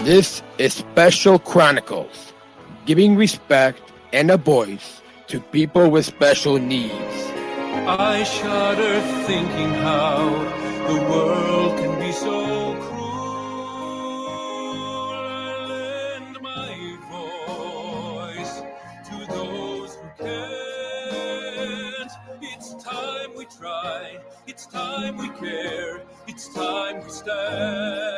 This is Special Chronicles, giving respect and a voice to people with special needs. I shudder thinking how the world can be so cruel. Lend my voice to those who can't. It's time we try, it's time we care, it's time we stand.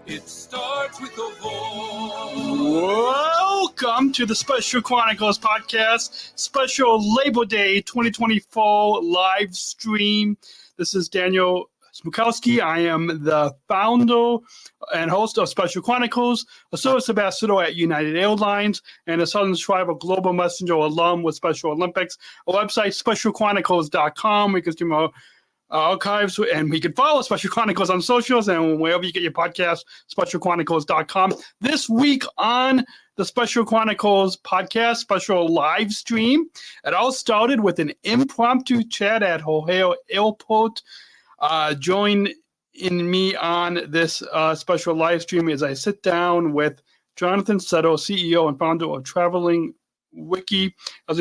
It starts with a voice. Welcome to the Special Chronicles podcast, special Labor Day 2024 live stream. This is Daniel Smrokowski. I am the founder and host of Special Chronicles, a service ambassador at United Airlines, and a Southern Tribal Global Messenger alum with Special Olympics. Our website, specialchronicles.com. We can do more archives, and we can follow Special Chronicles on socials and wherever you get your podcast, specialchronicles.com. This week on the Special Chronicles podcast, special live stream, it all started with an impromptu chat at O'Hare Airport. Join in me on this special live stream as I sit down with Jonathan Sutter, CEO and founder of Traveling Wiki, as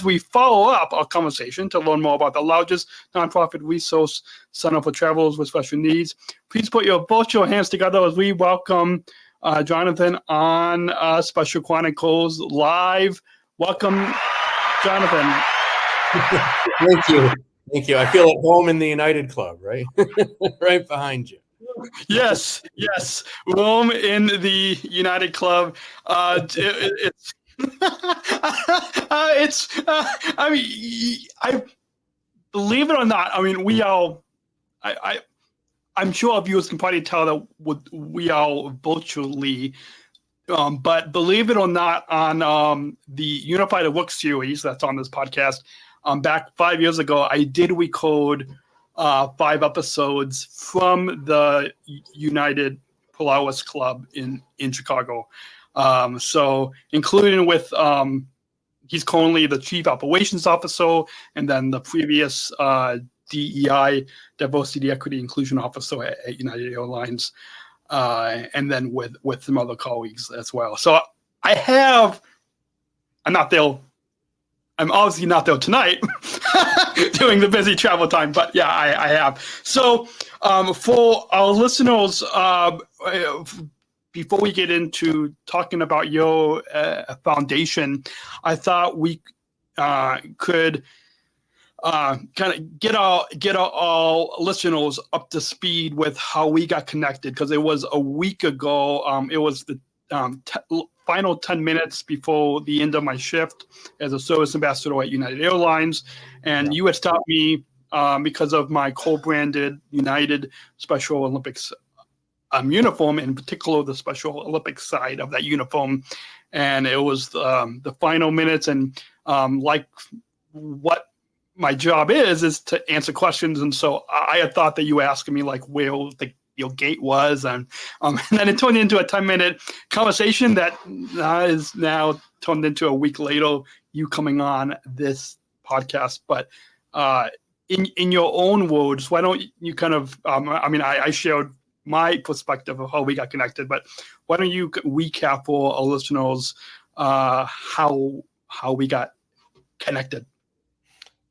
we follow up our conversation to learn more about the largest nonprofit resource center for travelers with special needs. Please put your virtual hands together as we welcome Jonathan on Special Chronicles Live. Welcome, Jonathan. Thank you. Thank you. I feel at home in the United Club, right? Right behind you. Yes. Rome in the United Club. It's I believe it or not, I mean, we all, I'm sure our viewers can probably tell that we are virtually, but believe it or not, on the Unified at Work series that's on this podcast, back 5 years ago, I did record 5 episodes from the United Polaris Club in Chicago. So including with, he's currently the chief operations officer, and then the previous DEI, diversity, equity, inclusion officer at United Airlines, and then with some other colleagues as well. So I'm obviously not there tonight doing the busy travel time, but yeah, I have. So for our listeners, before we get into talking about your foundation, I thought we could kind of get our listeners up to speed with how we got connected, because it was a week ago. It was the final 10 minutes before the end of my shift as a service ambassador at United Airlines, and you had stopped me because of my co-branded United Special Olympics uniform, in particular the Special Olympics side of that uniform, and it was the final minutes, and like what my job is to answer questions, and so I had thought that you were asking me like where your gate was, and then it turned into a 10-minute conversation that is now turned into a week later you coming on this podcast. But in your own words, why don't you kind of I shared my perspective of how we got connected, but why don't you recap for our listeners how we got connected?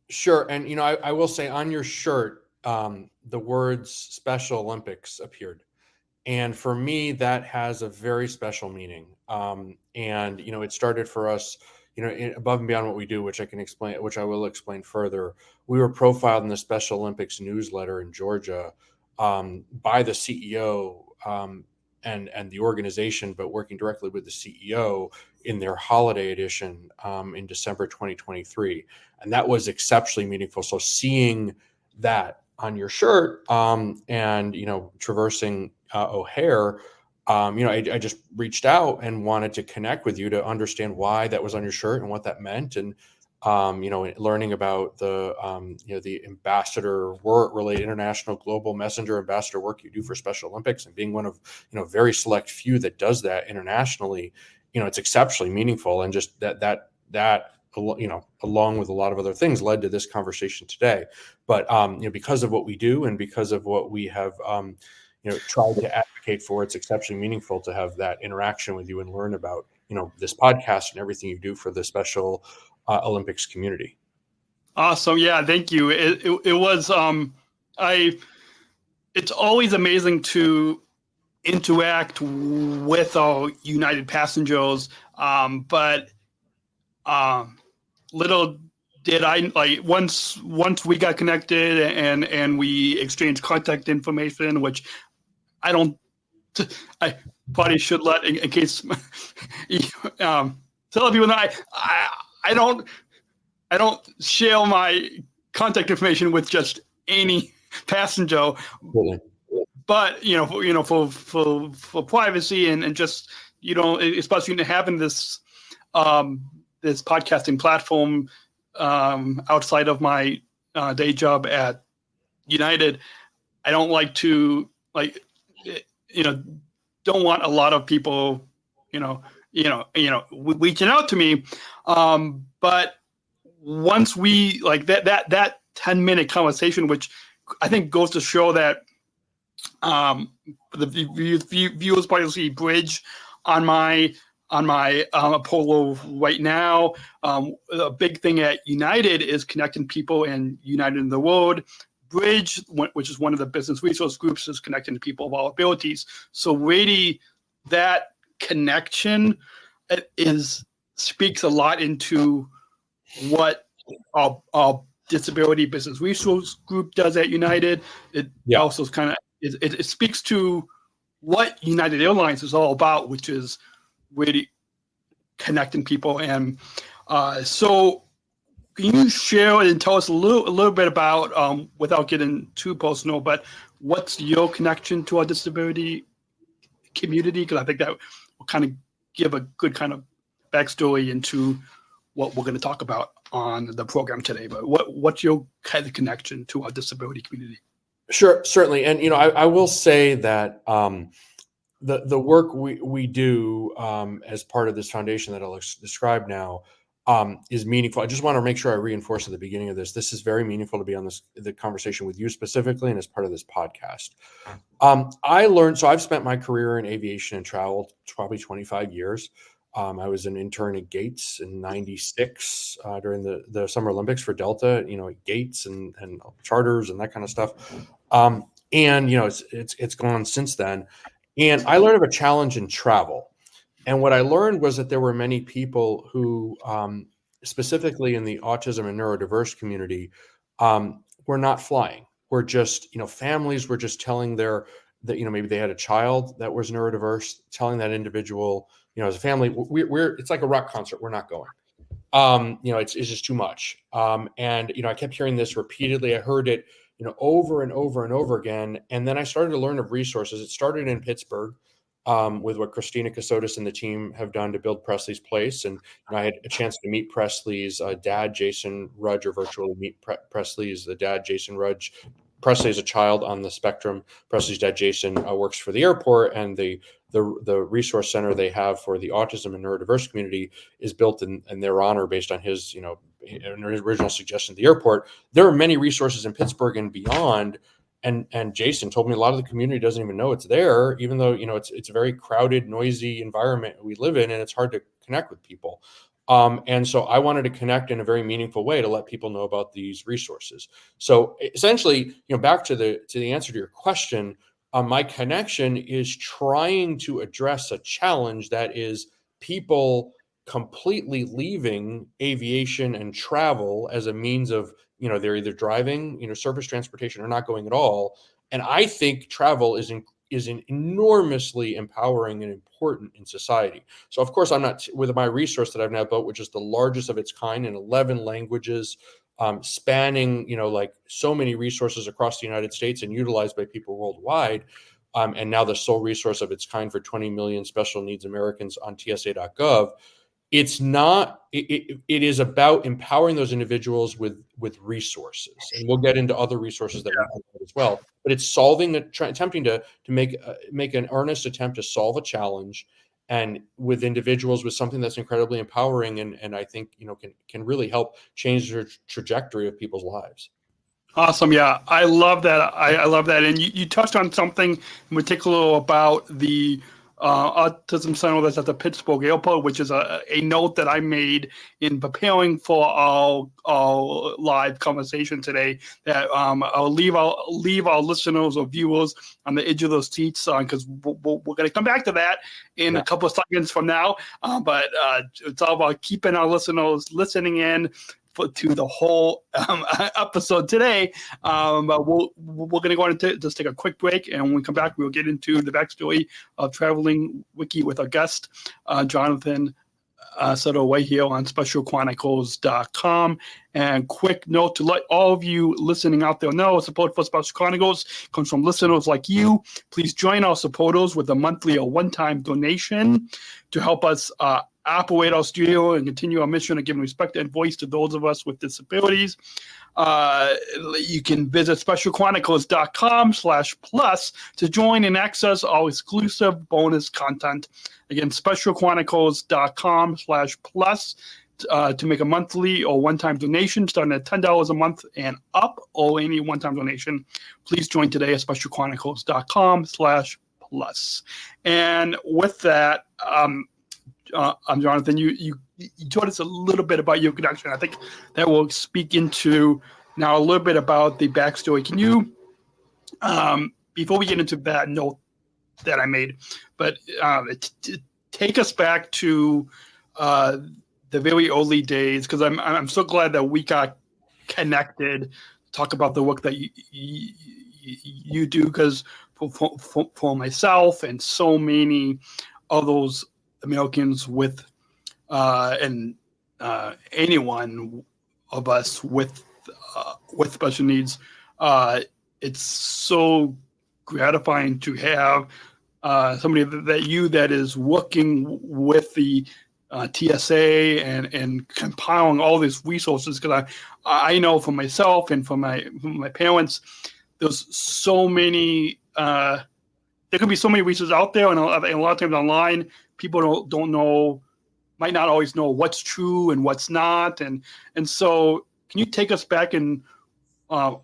Sure. And, I will say on your shirt, the words Special Olympics appeared. And for me, that has a very special meaning. And, it started for us, above and beyond what we do, which I will explain further. We were profiled in the Special Olympics newsletter in Georgia by the CEO and the organization, but working directly with the CEO in their holiday edition in December 2023. And that was exceptionally meaningful. So seeing that on your shirt and, traversing O'Hare, I just reached out and wanted to connect with you to understand why that was on your shirt and what that meant. And learning about the ambassador work related international global messenger ambassador work you do for Special Olympics, and being one of, very select few that does that internationally, it's exceptionally meaningful. And just that, along with a lot of other things, led to this conversation today. But, because of what we do and because of what we have, tried to advocate advocate for. It's exceptionally meaningful to have that interaction with you and learn about, this podcast and everything you do for the Special Olympics community. Awesome. Yeah, thank you. It was it's always amazing to interact with our United passengers, but little did I, like, once we got connected and we exchanged contact information, which I probably should let in case tell people that I don't share my contact information with just any passenger. Really? But for privacy and just, especially having this this podcasting platform outside of my day job at United, I don't like to don't want a lot of people reaching out to me. But once we that 10-minute conversation, which I think goes to show that the viewers probably see Bridge on my Apollo right now. A big thing at United is connecting people and uniting the world. Bridge, which is one of the business resource groups, is connecting people of all abilities. So really, that connection speaks a lot into what our disability business resource group does at United. It also is kind of it speaks to what United Airlines is all about, which is really connecting people. And so can you share and tell us a little bit about, without getting too personal, but what's your connection to our disability community? Because I think that will kind of give a good kind of backstory into what we're going to talk about on the program today. But what's your kind of connection to our disability community? Sure, certainly. And, I will say that the work we do as part of this foundation that I'll describe now is meaningful. I just want to make sure I reinforce at the beginning of this. This is very meaningful to be on the conversation with you specifically and as part of this podcast. I learned, so I've spent my career in aviation and travel, probably 25 years. I was an intern at Gates in '96 during the Summer Olympics for Delta, Gates and charters and that kind of stuff. And it's gone since then. And I learned of a challenge in travel. And what I learned was that there were many people who, specifically in the autism and neurodiverse community, were not flying. We're just, families were just telling that maybe they had a child that was neurodiverse, telling that individual, as a family, it's like a rock concert. We're not going. It's just too much. And I kept hearing this repeatedly. I heard it, over and over and over again. And then I started to learn of resources. It started in Pittsburgh with what Christina Casotis and the team have done to build Presley's Place. And I had a chance to meet Presley's dad, Jason Rudge, or virtually meet Presley's dad, Jason Rudge. Presley is a child on the spectrum. Presley's dad, Jason, works for the airport, and the resource center they have for the autism and neurodiverse community is built in their honor based on his, original suggestion at the airport. There are many resources in Pittsburgh and beyond. And Jason told me a lot of the community doesn't even know it's there, even though, it's a very crowded, noisy environment we live in, and it's hard to connect with people. And so I wanted to connect in a very meaningful way to let people know about these resources. So essentially, back to the answer to your question, my connection is trying to address a challenge that is people completely leaving aviation and travel as a means of, they're either driving, surface transportation, or not going at all. And I think travel is enormously empowering and important in society. So of course, I'm not, with my resource that I've now built, which is the largest of its kind in 11 languages, spanning, like so many resources across the United States and utilized by people worldwide. And now the sole resource of its kind for 20 million special needs Americans on TSA.gov. It's not, it is about empowering those individuals with resources. And we'll get into other resources that we have as well. But it's attempting to make an earnest attempt to solve a challenge, and with individuals with something that's incredibly empowering and I think, can really help change the trajectory of people's lives. Awesome. Yeah, I love that. I love that. And you touched on something in particular about the Autism Center that's at the Pittsburgh Airport, which is a note that I made in preparing for our live conversation today. That I'll leave our listeners or viewers on the edge of those seats because we're going to come back to that in a couple of seconds from now. But it's all about keeping our listeners listening in to the whole episode today. But we're going to go on and just take a quick break, and when we come back, we'll get into the backstory of Traveling Wiki with our guest, Jonathan Sutter, right here on SpecialChronicles.com. And quick note to let all of you listening out there know, support for Special Chronicles comes from listeners like you. Please join our supporters with a monthly or one-time donation to help us operate our studio and continue our mission of giving respect and voice to those of us with disabilities. You can visit specialchronicles.com/plus to join and access our exclusive bonus content. Again, specialchronicles.com/plus to make a monthly or one-time donation starting at $10 a month and up, or any one-time donation. Please join today at specialchronicles.com/plus. And with that, I'm Jonathan. You told us a little bit about your connection. I think that will speak into now a little bit about the backstory. Can you, before we get into that note that I made, but take us back to the very early days, because I'm so glad that we got connected. Talk about the work that you do, because for myself and so many of those Americans with anyone of us with special needs, it's so gratifying to have somebody that is working with the TSA and compiling all these resources. Because I know for myself and for my parents, there's so many. There can be so many resources out there, and a lot of times online, people don't know, might not always know what's true and what's not. And so can you take us back, and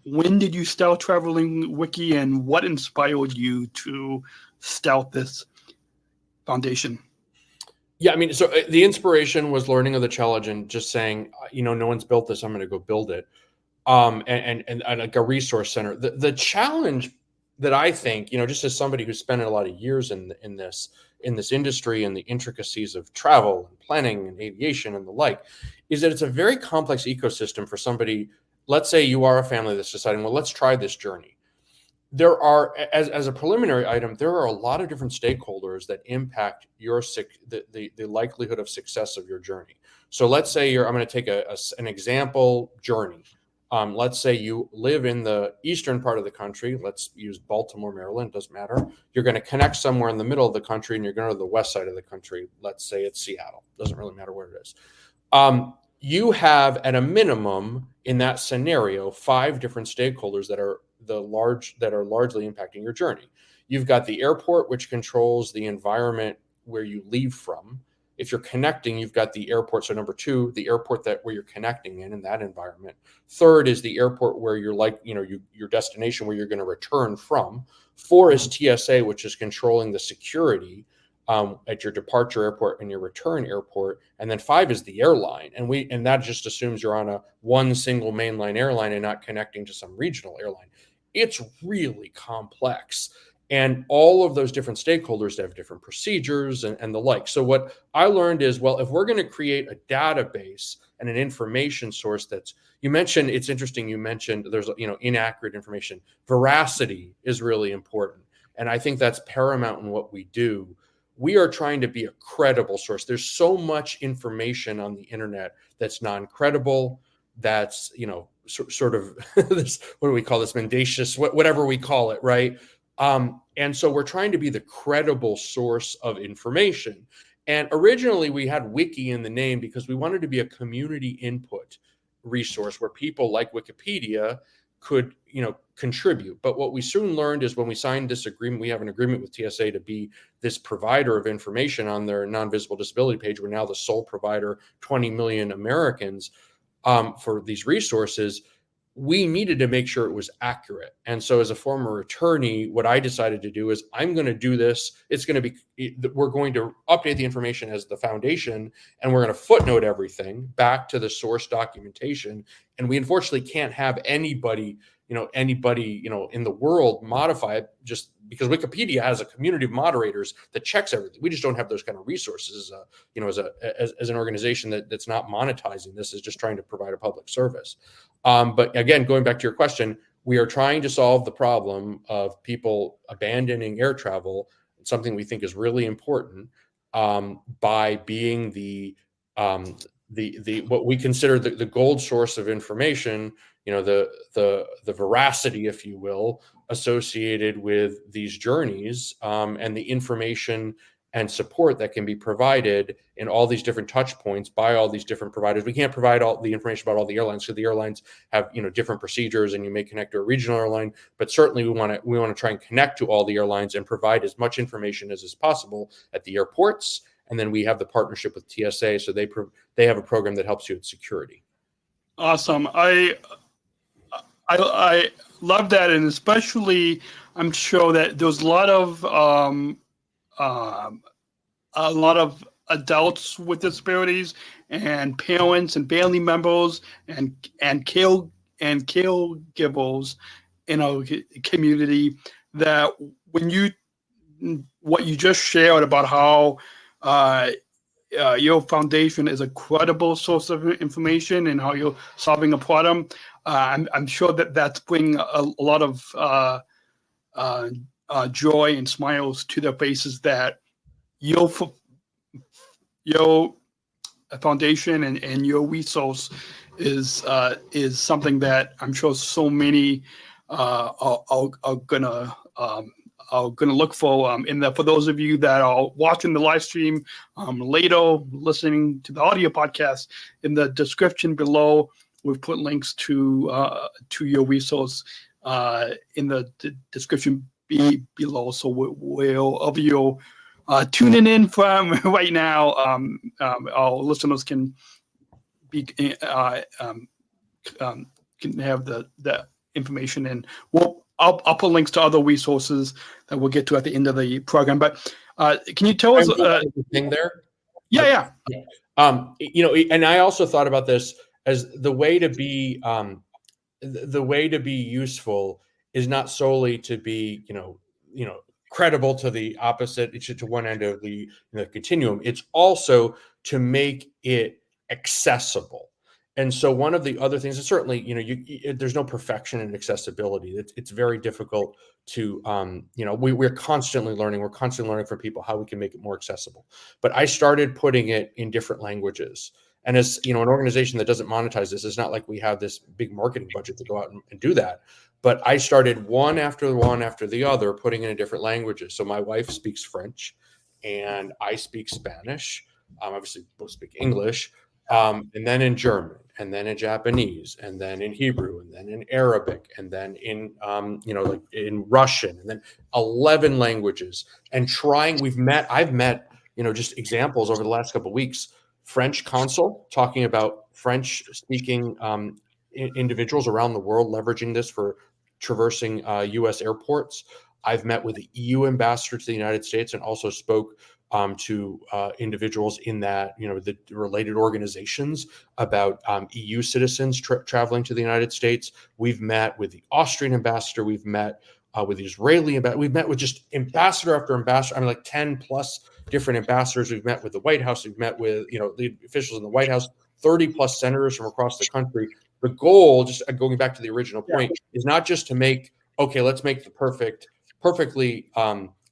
when did you start Traveling Wiki, and what inspired you to start this foundation? Yeah, I mean, so the inspiration was learning of the challenge and just saying, no one's built this, I'm going to go build it. And like a resource center. The challenge that I think, just as somebody who's spent a lot of years in this industry and the intricacies of travel and planning and aviation and the like, is that it's a very complex ecosystem for somebody. Let's say you are a family that's deciding, well, let's try this journey. There are, as a preliminary item, there are a lot of different stakeholders that impact the likelihood of success of your journey. So let's say I'm going to take an example journey. Let's say you live in the eastern part of the country. Let's use Baltimore, Maryland. Doesn't matter. You're going to connect somewhere in the middle of the country, and you're going to the west side of the country. Let's say it's Seattle. Doesn't really matter where it is. You have, at a minimum, in that scenario, 5 different stakeholders that are largely impacting your journey. You've got the airport, which controls the environment where you leave from. If you're connecting, you've got the airport. So number 2, the airport where you're connecting in that environment. 3rd is the airport where you're your destination where you're going to return from. 4 is TSA, which is controlling the security at your departure airport and your return airport. And then 5 is the airline. And that just assumes you're on one single mainline airline and not connecting to some regional airline. It's really complex. And all of those different stakeholders have different procedures and the like. So what I learned is, well, if we're going to create a database and an information source you mentioned, it's interesting, you mentioned there's, inaccurate information. Veracity is really important. And I think that's paramount in what we do. We are trying to be a credible source. There's so much information on the internet that's non-credible, that's, sort of, this, what do we call this, mendacious, whatever we call it, right? And so we're trying to be the credible source of information. And originally we had Wiki in the name because we wanted to be a community input resource where people like Wikipedia could, contribute. But what we soon learned is when we signed this agreement, we have an agreement with TSA to be this provider of information on their non-visible disability page. We're now the sole provider, 20 million Americans, for these resources. we needed to make sure it was accurate. And so as a former attorney, what I decided to do is I'm going to do this. It's going to be, we're going to update the information as the foundation, and we're going to footnote everything back to the source documentation. And we unfortunately can't have anybody in the world modify it, just because Wikipedia has a community of moderators that checks everything. We just don't have those kind of resources, as an organization that's not monetizing this, is just trying to provide a public service. But again, going back to your question, we are trying to solve the problem of people abandoning air travel, something we think is really important, by being the what we consider the gold source of information, the veracity, if you will, associated with these journeys, and the information and support that can be provided in all these different touch points by all these different providers. We can't provide all the information about all the airlines, so the airlines have different procedures, and you may connect to a regional airline, but certainly we want to try and connect to all the airlines and provide as much information as is possible at the airports. And then we have the partnership with TSA, so they have a program that helps you with security. Awesome. I love that, and especially I'm sure that there's a lot of adults with disabilities and parents and family members and caregivers in our community that what you just shared about how your foundation is a credible source of information and how you're solving a problem. I'm sure that's bringing a lot of joy and smiles to their faces, that your foundation and your resource is something that I'm sure so many are gonna look for. For those of you that are watching the live stream later, listening to the audio podcast, in the description below, we've put links to your resource in the description below. So wherever you're tuning in from right now, our listeners can have the information, and I'll put links to other resources that we'll get to at the end of the program. But can you tell us thing there? Yeah. And I also thought about this as the way to be useful is not solely to be credible to the opposite, to one end of the continuum. It's also to make it accessible. And so one of the other things is certainly, there's no perfection in accessibility. It's very difficult to, we're constantly learning. We're constantly learning from people how we can make it more accessible. But I started putting it in different languages. And as an organization that doesn't monetize this, it's not like we have this big marketing budget to go out and do that. But I started one after the other, putting it in different languages. So my wife speaks French, and I speak Spanish. Obviously, both speak English. And then in German, and then in Japanese, and then in Hebrew, and then in Arabic, and then in in Russian, and then 11 languages. And I've met just examples over the last couple of weeks. French consul talking about French speaking individuals around the world leveraging this for traversing U.S. airports. I've met with the EU ambassador to the United States and also spoke to individuals in that, the related organizations about EU citizens traveling to the United States. We've met with the Austrian ambassador. We've met with the Israeli ambassador. We've met with just ambassador after ambassador. like 10 plus different ambassadors. We've met with the White House. We've met with, the officials in the White House, 30 plus senators from across the country. The goal, just going back to the original point, is not just to let's make the perfectly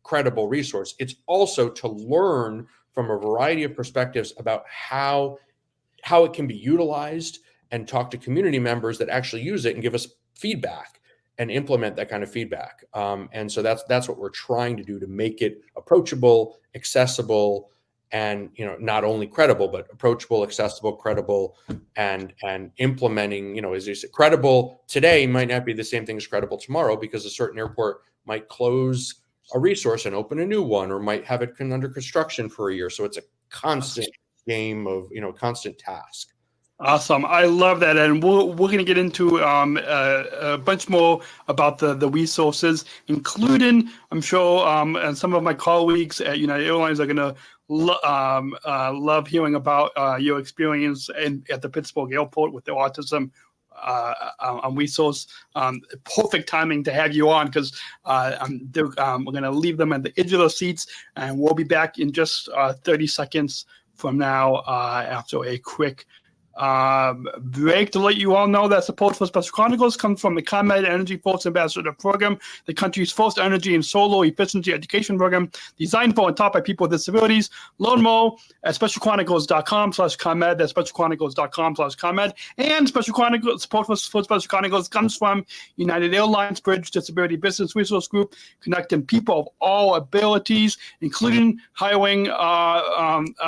credible resource. It's also to learn from a variety of perspectives about how it can be utilized, and talk to community members that actually use it and give us feedback and implement that kind of feedback. And so that's what we're trying to do, to make it approachable, accessible, and not only credible, but approachable, accessible, credible, and implementing. As you said, credible today might not be the same thing as credible tomorrow, because a certain airport might close a resource and open a new one, or might have it under construction for a year. So it's a constant game of constant task. Awesome. I love that. And we're going to get into a bunch more about the resources, including, I'm sure, and some of my colleagues at United Airlines are going to love hearing about your experience at the Pittsburgh airport with the autism resource. Perfect timing to have you on, because we're going to leave them at the edge of those seats, and we'll be back in just 30 seconds from now after a quick break. To let you all know that support for Special Chronicles comes from the ComEd Energy Force Ambassador Program, the country's first energy and solar efficiency education program designed for and taught by people with disabilities. Learn more at specialchronicles.com/ComEd. That's specialchronicles.com/ComEd. And Special Chronicles support for Special Chronicles comes from United Airlines Bridge Disability Business Resource Group, connecting people of all abilities, including hiring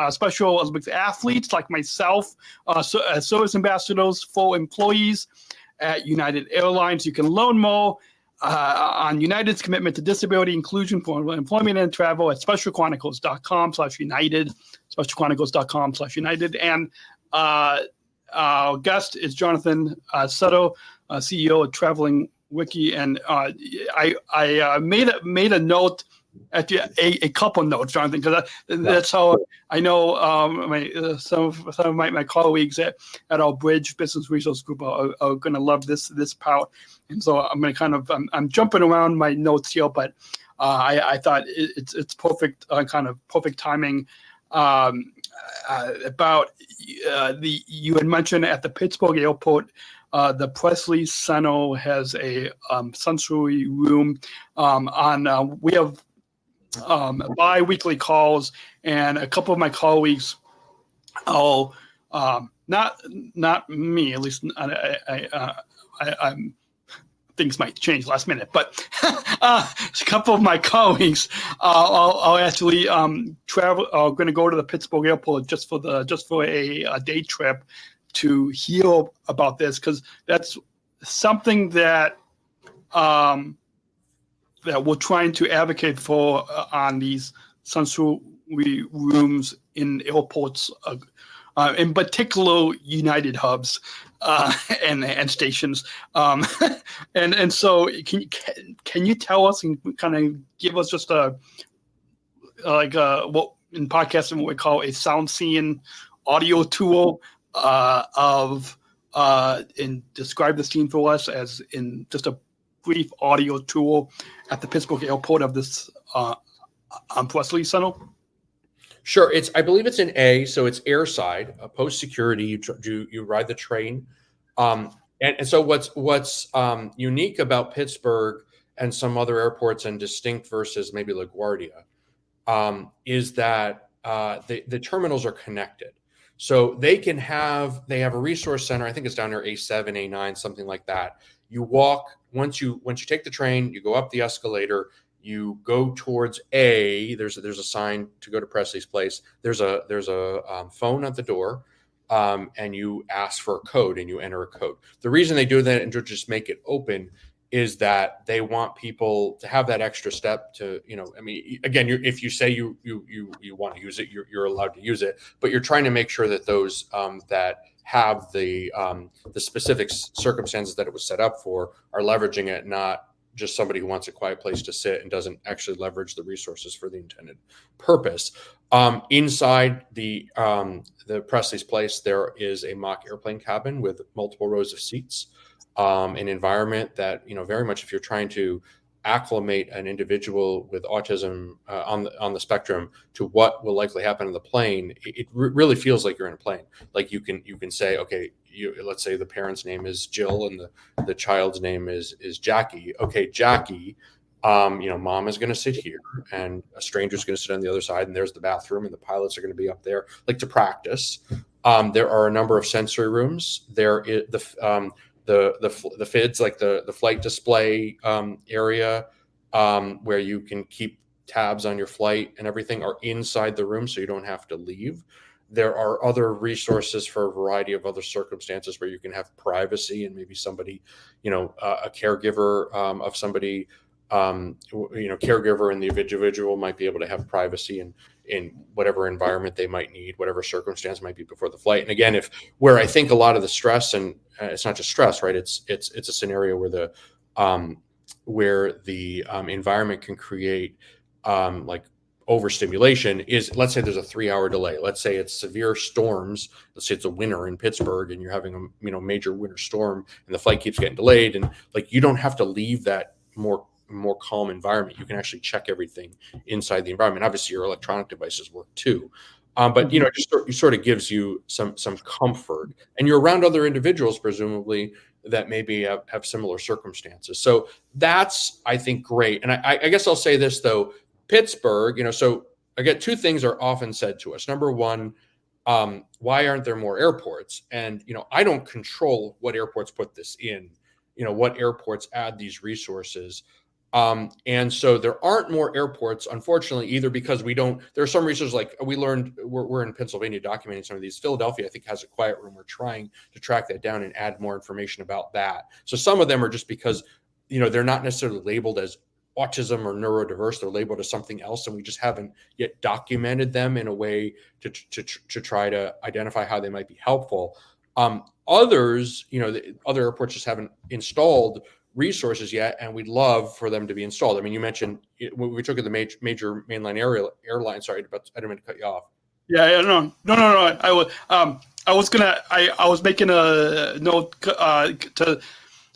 Special Olympics athletes like myself, as service ambassadors for employees at United Airlines. You can learn more on United's commitment to disability inclusion for employment and travel at specialchronicles.com/United, specialchronicles.com/United. And our guest is Jonathan Sutter, CEO of Traveling Wiki. And I made a note, actually a couple notes, Jonathan, because that's how I know some of my colleagues at our Bridge Business Resource Group are going to love this part. And so I'm going to I'm jumping around my notes here, but I thought it's perfect, kind of perfect timing. About you had mentioned at the Pittsburgh airport, the Presley Center has a sensory room. We have bi-weekly calls, and a couple of my colleagues, not me, at least I'm things might change last minute, but a couple of my colleagues are actually going to go to the Pittsburgh airport just for a day trip to hear about this, because that's something that that we're trying to advocate for on these sensory rooms in airports, in particular United hubs and stations. And so can you tell us and kind of give us just what in podcasting what we call a sound scene audio tour and describe the scene for us as in just a brief audio tour at the Pittsburgh airport of this Presley Center? Sure. I believe it's an A, so it's airside, post security. You ride the train, and so what's unique about Pittsburgh and some other airports and distinct versus maybe LaGuardia is that the terminals are connected. So they have a resource center. I think it's down there A7, A9, something like that. You walk once you take the train, you go up the escalator, you go towards A. There's a sign to go to Presley's place. There's a phone at the door, and you ask for a code and you enter a code. The reason they do that and to just make it open is that they want people to have that extra step to, again, if you say you want to use it, you're allowed to use it, but you're trying to make sure that those that have the specific circumstances that it was set up for are leveraging it, not just somebody who wants a quiet place to sit and doesn't actually leverage the resources for the intended purpose. Inside the Presley's place, there is a mock airplane cabin with multiple rows of seats, an environment that, very much if you're trying to acclimate an individual with autism on the spectrum to what will likely happen in the plane, it really feels like you're in a plane. Like you can say, okay, let's say the parent's name is Jill and the child's name is Jackie. Okay, Jackie, mom is going to sit here and a stranger's going to sit on the other side, and there's the bathroom and the pilots are going to be up there, like to practice. There are a number of sensory rooms. There is the FIDS, like the flight display area, where you can keep tabs on your flight and everything, are inside the room, so you don't have to leave. There are other resources for a variety of other circumstances where you can have privacy and maybe somebody, a caregiver of somebody caregiver and the individual might be able to have privacy in whatever environment they might need, whatever circumstance might be before the flight. And again, where I think a lot of the stress, and it's not just stress, right? It's a scenario where the environment can create like overstimulation is, let's say there's a 3-hour delay. Let's say it's severe storms. Let's say it's a winter in Pittsburgh and you're having a major winter storm and the flight keeps getting delayed. And like, you don't have to leave that more calm environment. You can actually check everything inside the environment. Obviously your electronic devices work too. But it sort of gives you some comfort, and you're around other individuals, presumably, that maybe have similar circumstances. So that's, I think, great. And I guess I'll say this though, Pittsburgh, so I get two things are often said to us. Number one, why aren't there more airports? And, I don't control what airports put this in, what airports add these resources. And so there aren't more airports, unfortunately, either because there are some resources, like we learned, we're in Pennsylvania documenting some of these. Philadelphia, I think, has a quiet room. We're trying to track that down and add more information about that. So some of them are just because, they're not necessarily labeled as autism or neurodiverse. They're labeled as something else, and we just haven't yet documented them in a way to try to identify how they might be helpful. Others, the other airports just haven't installed resources yet, and we'd love for them to be installed. I mean, you mentioned when we took at the major mainline airline. Sorry, but I didn't mean to cut you off. Yeah, no. I was making a note to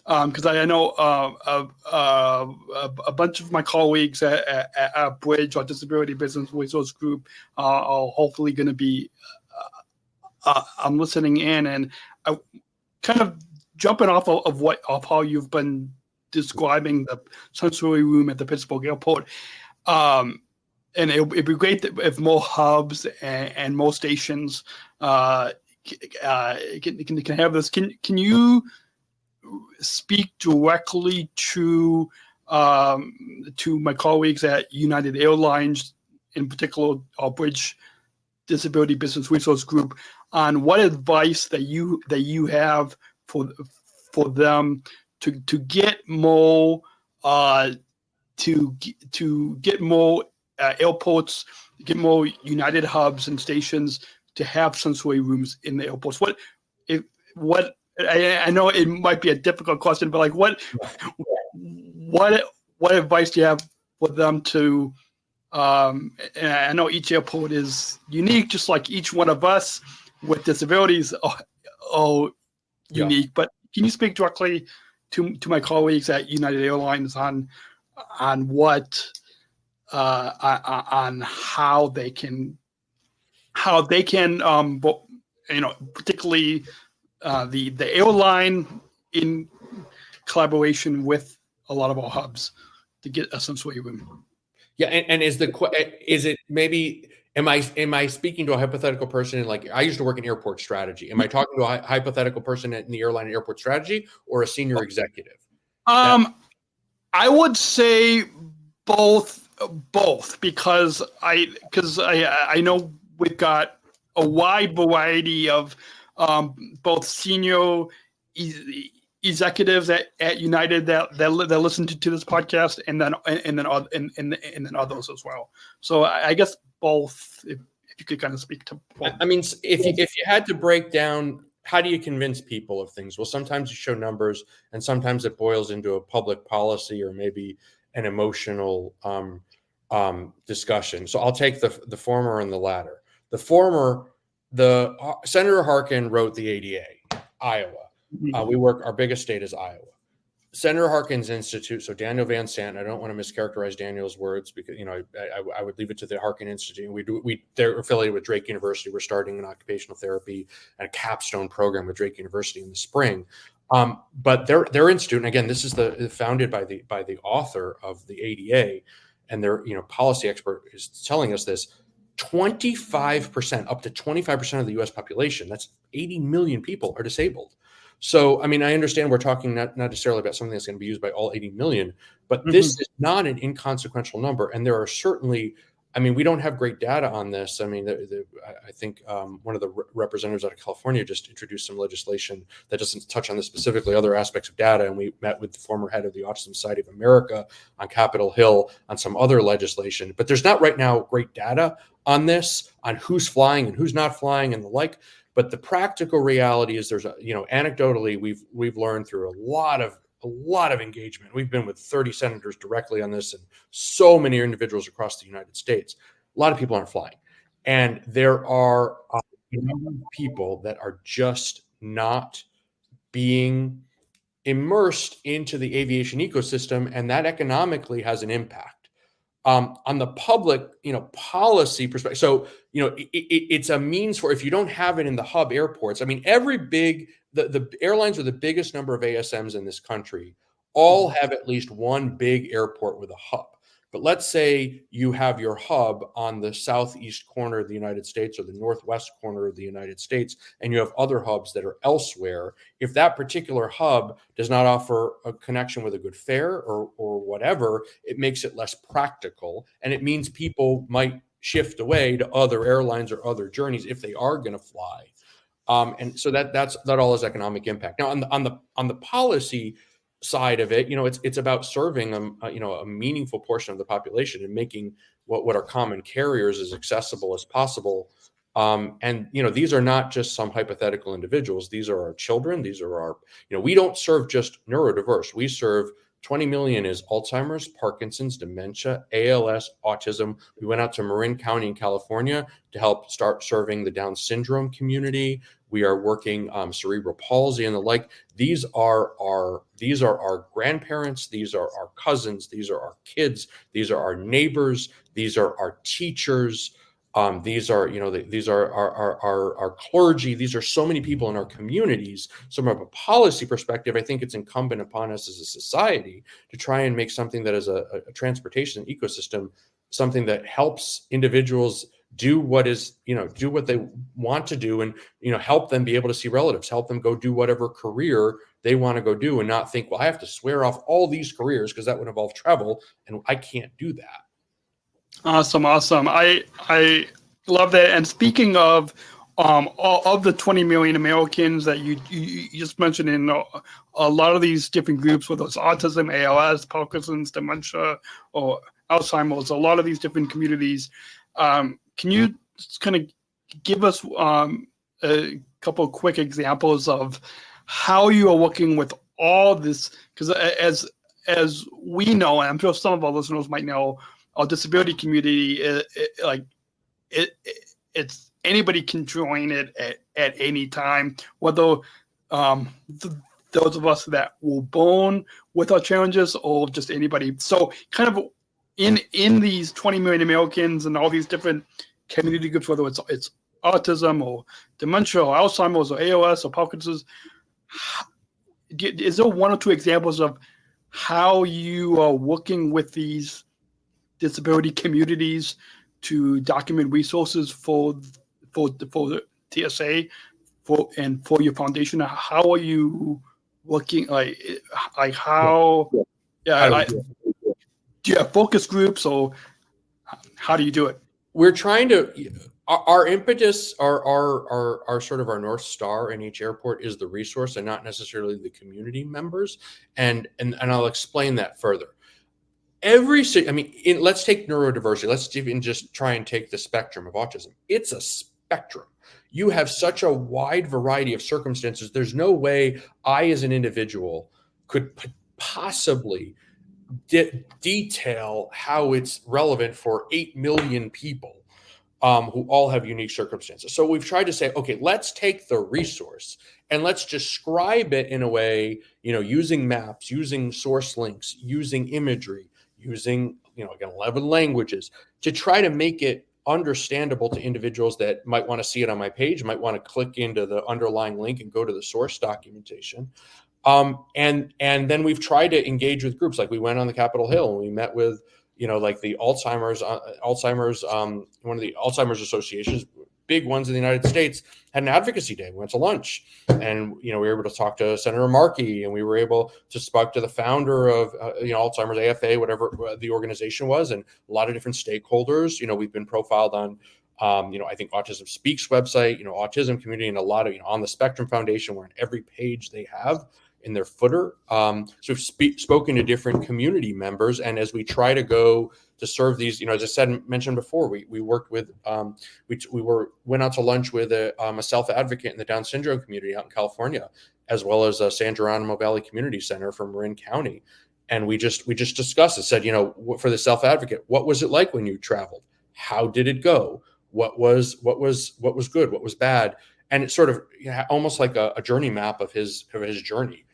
because I know a bunch of my colleagues at Bridge, our Disability Business Resource Group, are hopefully going to be I'm listening in, and I kind of jumping off of how you've been describing the sensory room at the Pittsburgh airport. And it'd be great if more hubs and more stations can have this. Can you speak directly to my colleagues at United Airlines, in particular our Bridge Disability Business Resource Group, on what advice that you have for them to get more get more airports, get more United hubs and stations to have sensory rooms in the airports? I know it might be a difficult question, but like what advice do you have for them to? And I know each airport is unique, just like each one of us with disabilities are unique. But can you speak directly to my colleagues at United Airlines on what on how they can particularly the airline in collaboration with a lot of our hubs to get a sensory room? Yeah, and is it maybe? Am I speaking to a hypothetical person? Like, I used to work in airport strategy. Am I talking to a hypothetical person in the airline and airport strategy, or a senior executive? I would say both, because I know we've got a wide variety of both senior executives at United that listen to this podcast, and then others as well. So I guess both, if you could kind of speak to both. I mean, if you had to break down, how do you convince people of things? Well, sometimes you show numbers, and sometimes it boils into a public policy or maybe an emotional discussion. So I'll take the former and the latter. The former, Senator Harkin wrote the ADA, Iowa. Our biggest state is Iowa. Senator Harkin's Institute, so Daniel Van Sant, I don't want to mischaracterize Daniel's words, because I would leave it to the Harkin Institute. They're affiliated with Drake University. We're starting an occupational therapy and a capstone program with Drake University in the spring. But their institute, and again, this is founded by the author of the ADA, and their policy expert is telling us this. 25%, up to 25% of the U.S. population, that's 80 million people, are disabled. So, I mean, I understand we're talking not necessarily about something that's going to be used by all 80 million, but this is not an inconsequential number. And there are certainly I mean, we don't have great data on this. I mean, I think one of the representatives out of California just introduced some legislation that doesn't touch on this specifically, other aspects of data. And we met with the former head of the Autism Society of America on Capitol Hill on some other legislation. But there's not right now great data on this, on who's flying and who's not flying and the like. But the practical reality is anecdotally, we've learned through a lot of engagement. We've been with 30 senators directly on this and so many individuals across the United States. A lot of people aren't flying. And there are a number of people that are just not being immersed into the aviation ecosystem, and that economically has an impact. On the public, policy perspective. So, it's a means for, if you don't have it in the hub airports, I mean, the airlines with the biggest number of ASMs in this country all have at least one big airport with a hub. But let's say you have your hub on the southeast corner of the United States or the northwest corner of the United States, and you have other hubs that are elsewhere. If that particular hub does not offer a connection with a good fare or whatever, it makes it less practical. And it means people might shift away to other airlines or other journeys if they are going to fly. And so that all is economic impact. Now, on the policy side of it, it's about serving a meaningful portion of the population and making what are common carriers as accessible as possible. And these are not just some hypothetical individuals. These are our children. These are our, we don't serve just neurodiverse. We serve 20 million is Alzheimer's, Parkinson's, dementia, ALS, autism. We went out to Marin County in California to help start serving the Down syndrome community. We are working cerebral palsy and the like. These are our grandparents. These are our cousins. These are our kids. These are our neighbors. These are our teachers. These are our clergy. These are so many people in our communities. So from a policy perspective, I think it's incumbent upon us as a society to try and make something that is a transportation ecosystem, something that helps individuals do what they want to do, and help them be able to see relatives, help them go do whatever career they want to go do, and not think, well, I have to swear off all these careers because that would involve travel, and I can't do that. Awesome. I love that. And speaking of all of the 20 million Americans that you just mentioned in a lot of these different groups, whether it's autism, ALS, Parkinson's, dementia, or Alzheimer's, a lot of these different communities. Can you just kind of give us a couple of quick examples of how you are working with all this? Because as we know, and I'm sure some of our listeners might know, our disability community, it's anybody can join it at any time, whether those of us that were born with our challenges or just anybody. So kind of in these 20 million Americans and all these different community groups, whether it's autism or dementia or Alzheimer's or ALS or Parkinson's, is there one or two examples of how you are working with these disability communities to document resources for the TSA and for your foundation? How are you working? How? Yeah, do you have focus groups, or how do you do it? We're trying to. Our impetus, our sort of our North Star in each airport is the resource and not necessarily the community members, and I'll explain that further. Let's take neurodiversity. Let's even just try and take the spectrum of autism. It's a spectrum. You have such a wide variety of circumstances. There's no way I, as an individual, could possibly detail how it's relevant for 8 million people who all have unique circumstances. So we've tried to say, okay, let's take the resource and let's describe it in a way, using maps, using source links, using imagery, using, again, 11 languages, to try to make it understandable to individuals that might want to see it on my page, might want to click into the underlying link and go to the source documentation. And then we've tried to engage with groups. Like we went on the Capitol Hill and we met with, like the Alzheimer's, one of the Alzheimer's associations, big ones in the United States, had an advocacy day. We went to lunch, and we were able to talk to Senator Markey, and we were able to speak to the founder of Alzheimer's AFA, whatever the organization was, and a lot of different stakeholders. We've been profiled on I think Autism Speaks website, Autism community, and a lot of on the Spectrum Foundation. We're on every page they have in their footer. So we've spoken to different community members, and as we try to go to serve these, as I mentioned before, we worked with went out to lunch with a self-advocate in the Down syndrome community out in California, as well as a San Geronimo Valley Community Center from Marin County, and we just discussed it. Said, for the self-advocate, what was it like when you traveled? How did it go? What was good? What was bad? And it's sort of almost like a journey map of his journey.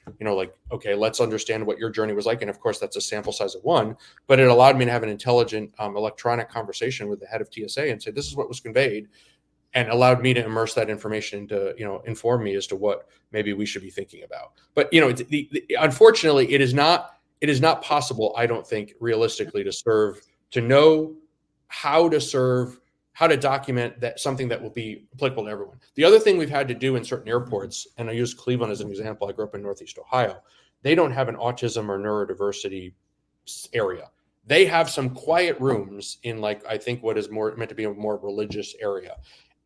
Okay, let's understand what your journey was like. And of course, that's a sample size of one, but it allowed me to have an intelligent electronic conversation with the head of TSA and say, this is what was conveyed, and allowed me to immerse that information into, inform me as to what maybe we should be thinking about. But, unfortunately, it is not possible, I don't think, realistically, to know how to document that something that will be applicable to everyone. The other thing we've had to do in certain airports, and I use Cleveland as an example, I grew up in Northeast Ohio, they don't have an autism or neurodiversity area. They have some quiet rooms in I think what is meant to be a more religious area.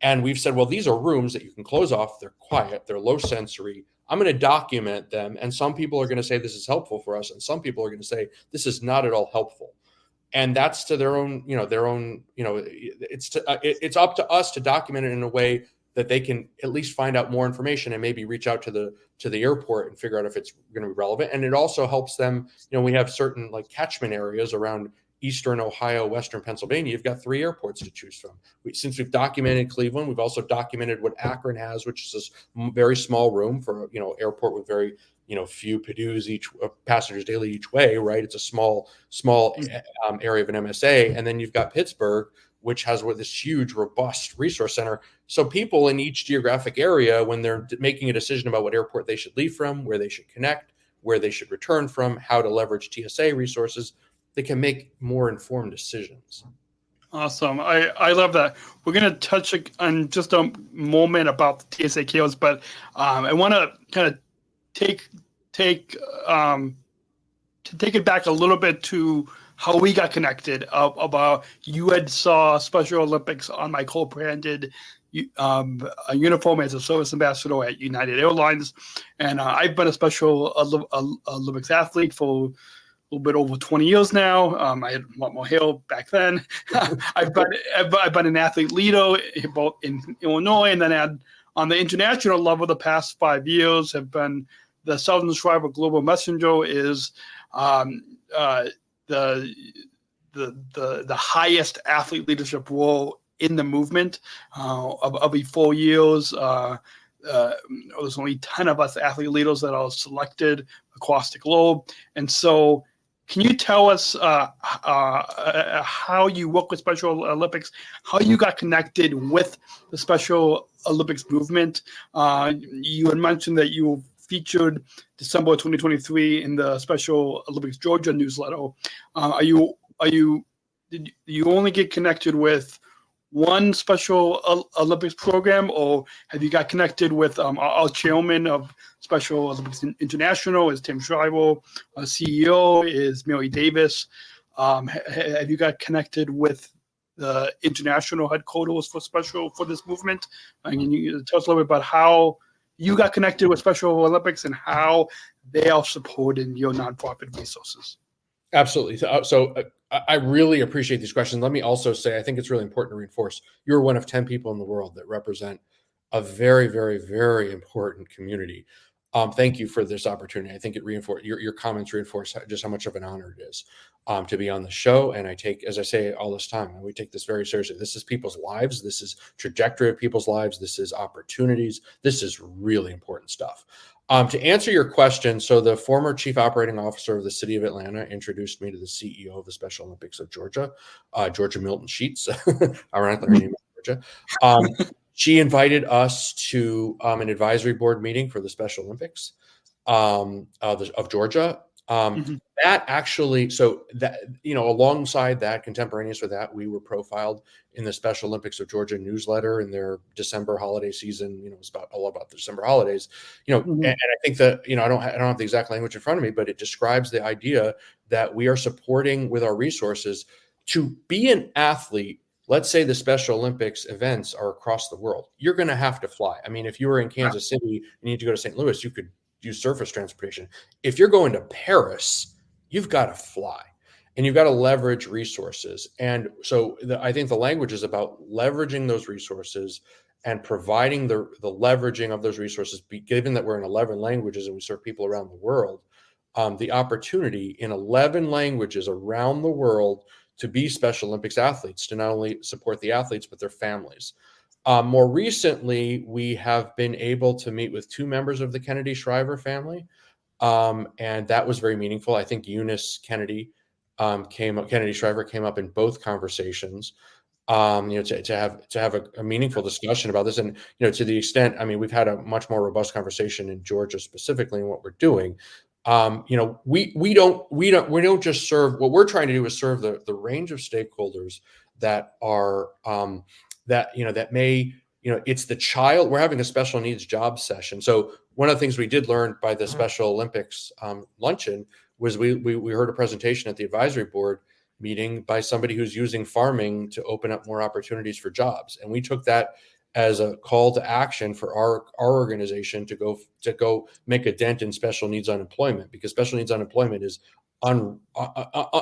And we've said, well, these are rooms that you can close off. They're quiet. They're low sensory. I'm going to document them. And some people are going to say this is helpful for us. And some people are going to say this is not at all helpful. And that's to their own, it's up to us to document it in a way that they can at least find out more information and maybe reach out to the airport and figure out if it's going to be relevant. And it also helps them, we have certain catchment areas around Eastern Ohio, Western Pennsylvania. You've got 3 airports to choose from. Since we've documented Cleveland, we've also documented what Akron has, which is this very small room for, airport with very, few passengers daily each way, right? It's a small area of an MSA. And then you've got Pittsburgh, which has this huge, robust resource center. So people in each geographic area, when they're making a decision about what airport they should leave from, where they should connect, where they should return from, how to leverage TSA resources, they can make more informed decisions. Awesome. I love that. We're going to touch on just a moment about the TSA chaos, but I want to kind of take it back a little bit to how we got connected. About you had saw Special Olympics on my co-branded uniform as a service ambassador at United Airlines, and I've been a Special Olympics athlete for a little bit over 20 years now. I had a lot more hair back then. I've been an athlete leader both in Illinois, and then on the international level, the past 5 years have been the Southern Shriver Global Messenger is the highest athlete leadership role in the movement. Every 4 years, there's only 10 of us athlete leaders that are selected across the globe, and so. Can you tell us how you work with Special Olympics, how you got connected with the Special Olympics movement? You had mentioned that you featured December 2023 in the Special Olympics Georgia newsletter. Did you only get connected with one Special Olympics program, or have you got connected with our chairman of Special Olympics International is Tim Shriver, our CEO is Mary Davis. Have you got connected with the international headquarters for this movement? Can you tell us a little bit about how you got connected with Special Olympics and how they are supporting your nonprofit resources? Absolutely. So I really appreciate these questions. Let me also say, I think it's really important to reinforce you're one of 10 people in the world that represent a very, very, very important community. Thank you for this opportunity. I think it reinforced your comments reinforce just how much of an honor it is to be on the show. And I take, as I say all this time, we take this very seriously. This is people's lives. This is trajectory of people's lives. This is opportunities. This is really important stuff. To answer your question, so the former chief operating officer of the city of Atlanta introduced me to the CEO of the Special Olympics of Georgia, Georgia Milton Sheets, ironically her name is Georgia. She invited us to an advisory board meeting for the Special Olympics of Georgia. That actually, so that, alongside that, contemporaneous with that, we were profiled in the Special Olympics of Georgia newsletter in their December holiday season. It was all about the December holidays, and I think that, I don't have the exact language in front of me, but it describes the idea that we are supporting with our resources to be an athlete. Let's say the Special Olympics events are across the world. You're going to have to fly. I mean, if you were in Kansas City, you need to go to St. Louis, you could use surface transportation. If you're going to Paris, you've got to fly, and you've got to leverage resources. And so I think the language is about leveraging those resources and providing the leveraging of those resources, given that we're in 11 languages and we serve people around the world, the opportunity in 11 languages around the world to be Special Olympics athletes, to not only support the athletes, but their families. More recently, we have been able to meet with 2 members of the Kennedy Shriver family. And that was very meaningful. I think Eunice Kennedy Kennedy Shriver came up in both conversations, to have a meaningful discussion about this. And, to the extent, I mean, we've had a much more robust conversation in Georgia specifically in what we're doing. We don't just serve, what we're trying to do is serve the range of stakeholders that are, that may, it's the child. We're having a special needs job session. So one of the things we did learn by the Special Olympics luncheon was we heard a presentation at the advisory board meeting by somebody who's using farming to open up more opportunities for jobs. And we took that as a call to action for our organization to go make a dent in special needs unemployment, because special needs unemployment is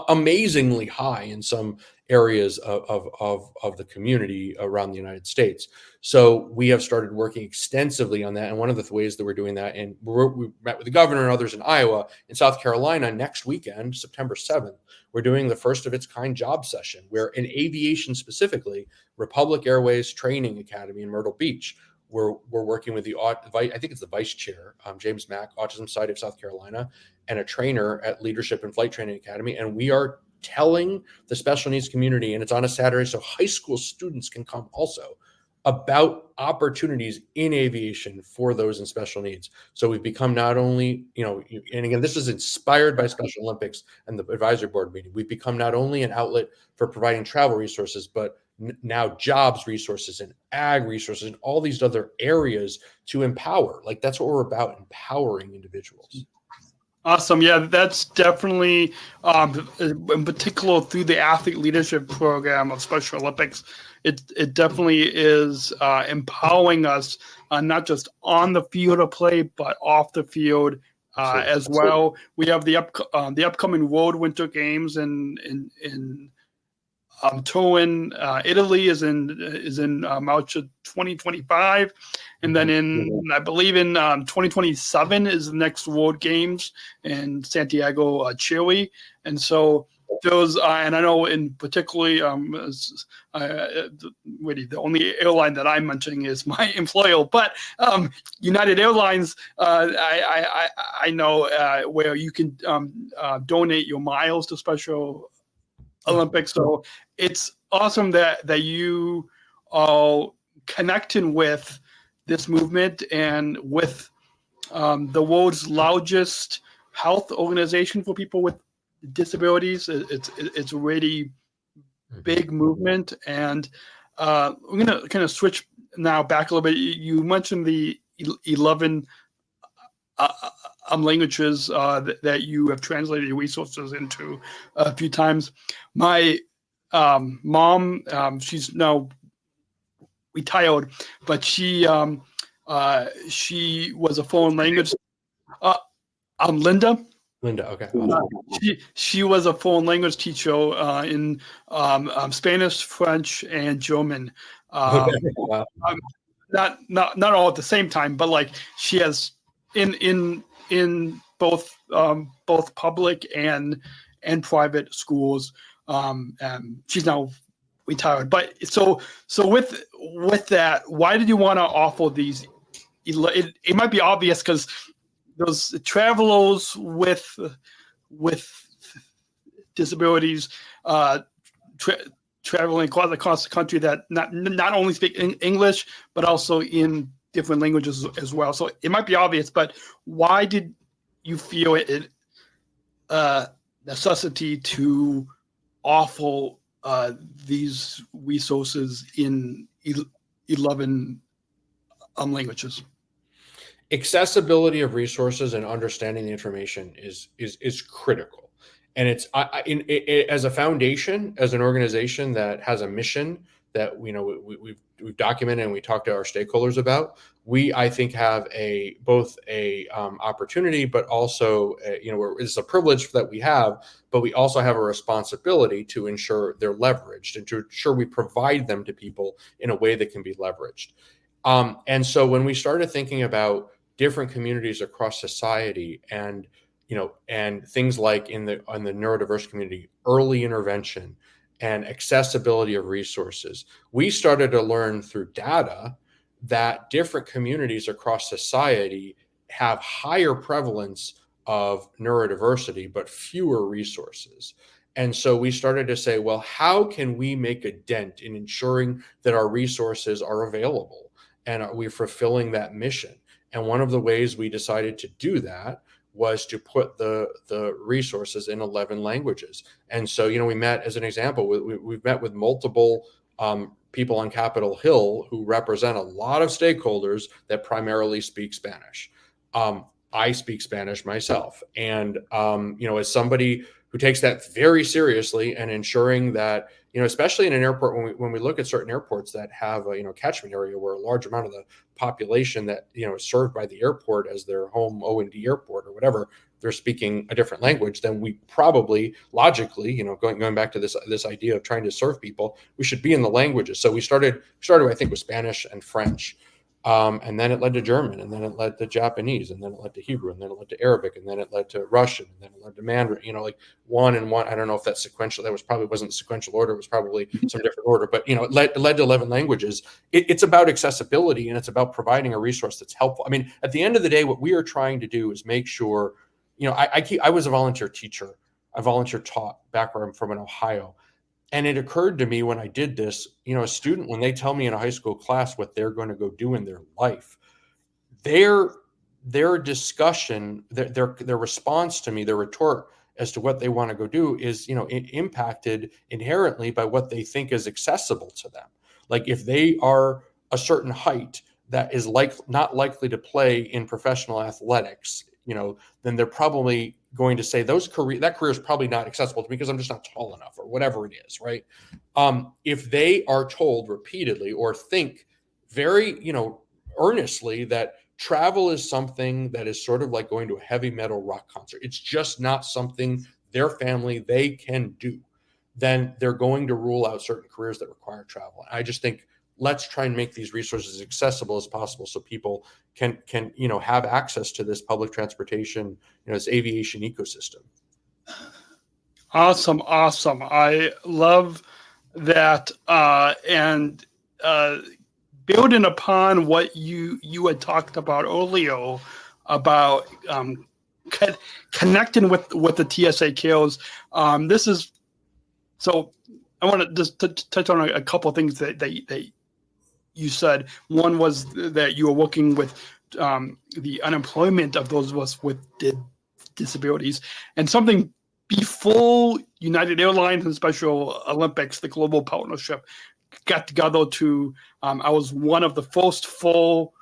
amazingly high in some areas of the community around the United States. So we have started working extensively on that. And one of the ways that we're doing that, and we met with the governor and others in Iowa. In South Carolina next weekend, September 7th, we're doing the first of its kind job session where, in aviation specifically, Republic Airways Training Academy in Myrtle Beach, we're working with I think it's the vice chair, James Mack, Autism Society of South Carolina, and a trainer at Leadership and Flight Training Academy. And we are telling the special needs community, and it's on a Saturday, so high school students can come also, about opportunities in aviation for those in special needs. So we've become not only, and again, this is inspired by Special Olympics and the advisory board meeting. We've become not only an outlet for providing travel resources, but now jobs resources and ag resources and all these other areas to empower. Like, that's what we're about, empowering individuals. Awesome. Yeah, that's definitely, in particular through the athlete leadership program of Special Olympics, it definitely is empowering us, not just on the field of play, but off the field as well. We have the upcoming World Winter Games in Turin, Italy is in March of 2025, and then I believe in 2027 is the next World Games in Santiago, Chile. And so those, and I know in particularly, the only airline that I'm mentioning is my employer, but United Airlines, I know where you can donate your miles to Special Olympics. So it's awesome that you are connecting with this movement and with the world's largest health organization for people with disabilities. It's a really big movement. And we're going to kind of switch now back a little bit. You mentioned the 11 languages that you have translated your resources into a few times. My mom, she's now retired, but she was a foreign language. Linda. Okay. She was a foreign language teacher in Spanish, French, and German. Wow. Not all at the same time, but like she has in both public and private schools. She's now retired. But so with that, why did you want to offer these? It might be obvious because those travelers with disabilities traveling across the country that not only speak English but also in different languages as well. So it might be obvious, but why did you feel necessity to offer these resources in 11 languages. Accessibility of resources and understanding the information is critical, and it's as a foundation, as an organization that has a mission that we've documented and we talk to our stakeholders about. I think have both a opportunity, but also it's a privilege that we have, but we also have a responsibility to ensure they're leveraged and to ensure we provide them to people in a way that can be leveraged. And so when we started thinking about different communities across society and things like in the neurodiverse community, early intervention and accessibility of resources, we started to learn through data that different communities across society have higher prevalence of neurodiversity, but fewer resources. And so we started to say, well, how can we make a dent in ensuring that our resources are available and are we fulfilling that mission? And one of the ways we decided to do that was to put the resources in 11 languages. And so, we met, as an example, we've met with multiple people on Capitol Hill who represent a lot of stakeholders that primarily speak Spanish. I speak Spanish myself. And, as somebody who takes that very seriously and ensuring that, especially in an airport, when we look at certain airports that have a, catchment area where a large amount of the population that, is served by the airport as their home O&D airport or whatever, they're speaking a different language, then we probably logically, going back to this idea of trying to serve people, we should be in the languages. So we started, I think, with Spanish and French. And then it led to German, and then it led to Japanese, and then it led to Hebrew, and then it led to Arabic, and then it led to Russian, and then it led to Mandarin, like one and one. I don't know if that's sequential. That wasn't sequential order. It was probably some different order, but, it led to 11 languages. It's about accessibility, and it's about providing a resource that's helpful. I mean, at the end of the day, what we are trying to do is make sure, I was a volunteer teacher. I volunteer taught back where I'm from in Ohio. And it occurred to me when I did this, a student, when they tell me in a high school class what they're going to go do in their life, their discussion, their response to me, their retort as to what they want to go do is, impacted inherently by what they think is accessible to them. Like if they are a certain height that is not likely to play in professional athletics, then they're probably going to say that career is probably not accessible to me because I'm just not tall enough or whatever it is, right? If they are told repeatedly or think very, earnestly that travel is something that is sort of like going to a heavy metal rock concert, it's just not something their family, they can do, then they're going to rule out certain careers that require travel. I just think let's try and make these resources accessible as possible so people can have access to this public transportation, this aviation ecosystem. Awesome. I love that. And building upon what you had talked about earlier about connecting with the TSA kills. This is so. I want to just touch on a couple of things that you said. One was that you were working with the unemployment of those of us with disabilities, and something before United Airlines and Special Olympics, the global partnership got together to. I was one of the first full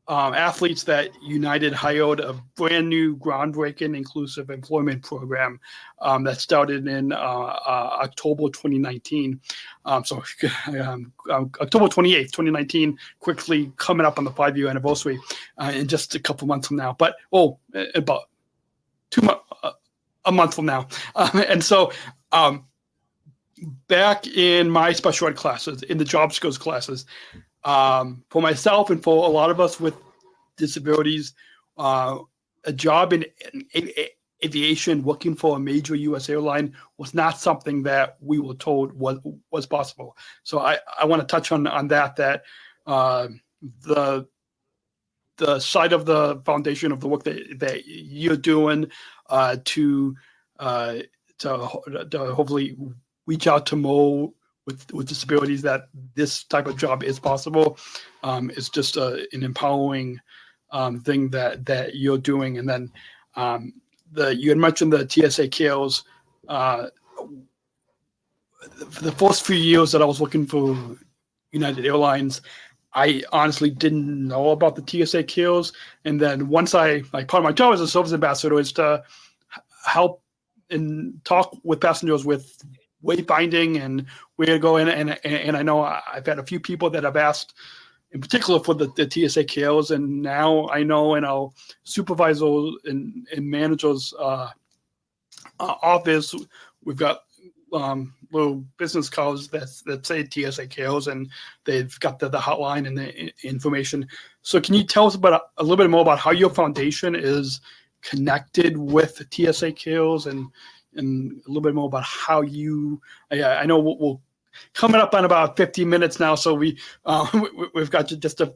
athletes that United hired, a brand new groundbreaking inclusive employment program that started in October 2019. October 28th, 2019, quickly coming up on the 5-year anniversary in just a couple months from now. But about a month from now. And so back in my special ed classes, in the job skills classes, for myself and for a lot of us with disabilities, a job in aviation, working for a major U.S. airline was not something that we were told was possible. So I want to touch on that the side of the foundation of the work that you're doing to hopefully reach out to more with disabilities, that this type of job is possible, is just an empowering thing that you're doing. And then you had mentioned the TSA kills. The first few years that I was working for United Airlines, I honestly didn't know about the TSA kills. And then once part of my job as a service ambassador is to help and talk with passengers with wayfinding and where to go in. And I know I've had a few people that have asked, in particular for the TSA kills. And now I know in our supervisor and managers office, we've got little business cards that say TSA kills, and they've got the hotline and the information. So can you tell us about a little bit more about how your foundation is connected with the TSA kills, and a little bit more about how you? I know we'll coming up on about 15 minutes now, so we've got just a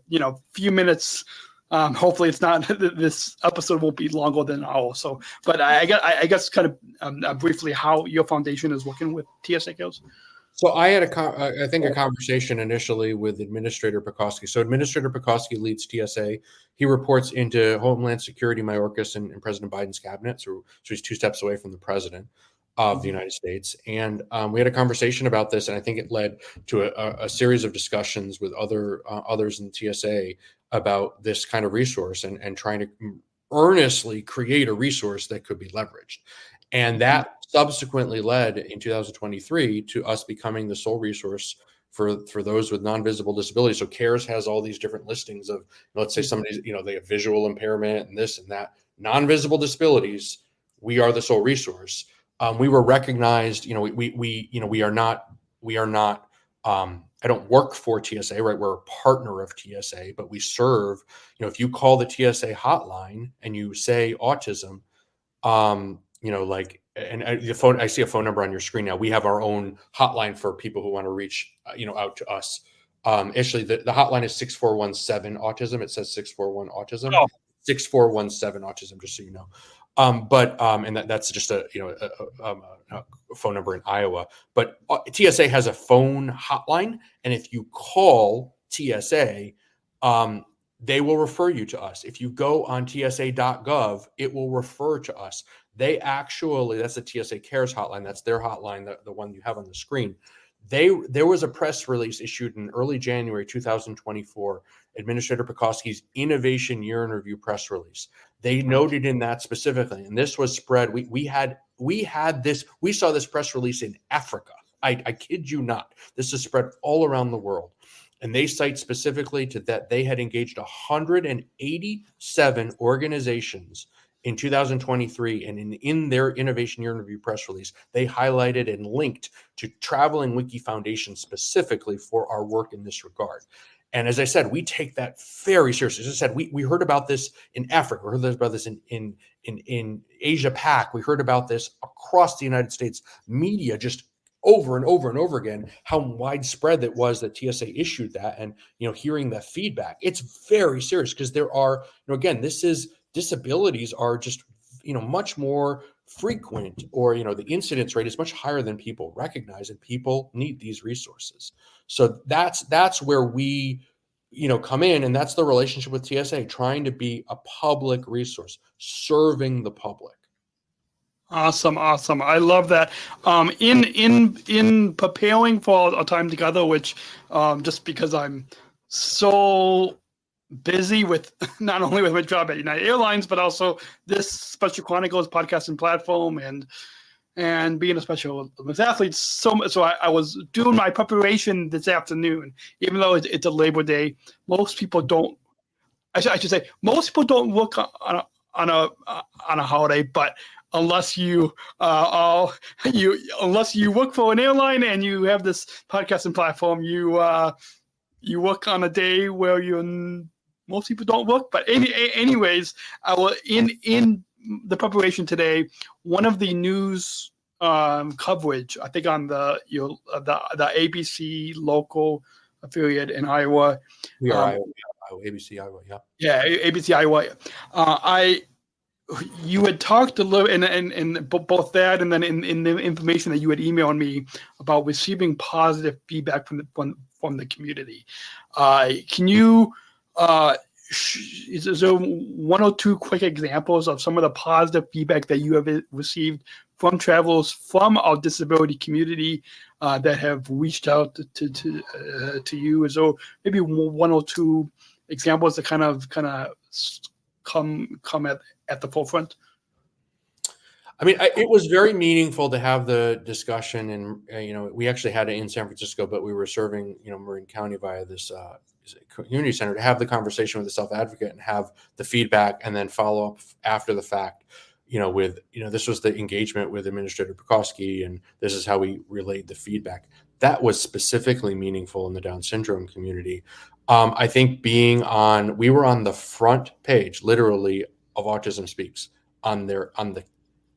few minutes. Hopefully, it's not. This episode won't be longer than an hour. So, but I guess kind of briefly how your foundation is working with TSA kills. So I had a conversation initially with Administrator Pekowski. So Administrator Pekowski leads TSA. He reports into Homeland Security, Mayorkas, and President Biden's cabinet. So he's 2 steps away from the president of the United States. And we had a conversation about this, and I think it led to a series of discussions with others in TSA about this kind of resource and trying to earnestly create a resource that could be leveraged. And that subsequently led in 2023 to us becoming the sole resource for those with non-visible disabilities. So CARES has all these different listings of, let's say somebody's, they have visual impairment and this and that, non-visible disabilities. We are the sole resource. We were recognized, we are not, I don't work for TSA, right? We're a partner of TSA, but we serve, if you call the TSA hotline and you say autism, the phone, I see a phone number on your screen now. We have our own hotline for people who want to reach, out to us. Actually, the hotline is 6417 autism. It says 641 autism, 6417 autism, just so you know. And that's just a phone number in Iowa. But TSA has a phone hotline, and if you call TSA, they will refer you to us. If you go on TSA.gov, it will refer to us. That's the TSA Cares hotline. That's their hotline, the one you have on the screen. There was a press release issued in early January 2024, Administrator Pekowski's Innovation Year in Review press release. They noted in that specifically, and this was spread. We saw this press release in Africa. I kid you not. This is spread all around the world. And they cite specifically to that they had engaged 187 organizations in 2023, and in their Innovation Year in Review press release, they highlighted and linked to Traveling Wiki Foundation specifically for our work in this regard. And as I said, we take that very seriously. As I said, we heard about this in Africa. We heard about this in Asia Pac. We heard about this across the United States media, just over and over and over again, how widespread it was that TSA issued that, and hearing that feedback. It's very serious because there are, again, disabilities are just much more frequent, or the incidence rate is much higher than people recognize, and people need these resources. So that's where we come in, and that's the relationship with TSA, trying to be a public resource, serving the public. Awesome. I love that. In preparing for our time together, which just because I'm so busy with not only with my job at United Airlines, but also this Special Chronicles podcast and platform, and being a special Olympics athlete. So I was doing my preparation this afternoon, even though it's a Labor Day. Most people don't. I should say most people don't work on a holiday, but unless you work for an airline and you have this podcasting platform, you work on a day where most people don't work. But anyways, in the preparation today, one of the news coverage, I think on the ABC local affiliate in Iowa. We are Iowa, ABC Iowa, yeah. Yeah, ABC Iowa. You had talked a little, and both that, and then in the information that you had emailed me about receiving positive feedback from the community. Can you is there one or two quick examples of some of the positive feedback that you have received from travelers from our disability community that have reached out to you? Is there maybe one or two examples that kind of come at the forefront? I mean, it was very meaningful to have the discussion, and we actually had it in San Francisco, but we were serving Marin County via this community center, to have the conversation with the self-advocate and have the feedback, and then follow up after the fact. This was the engagement with Administrator Smrokowski, and this is how we relayed the feedback. That was specifically meaningful in the Down syndrome community. I think we were on the front page, literally, of Autism Speaks on the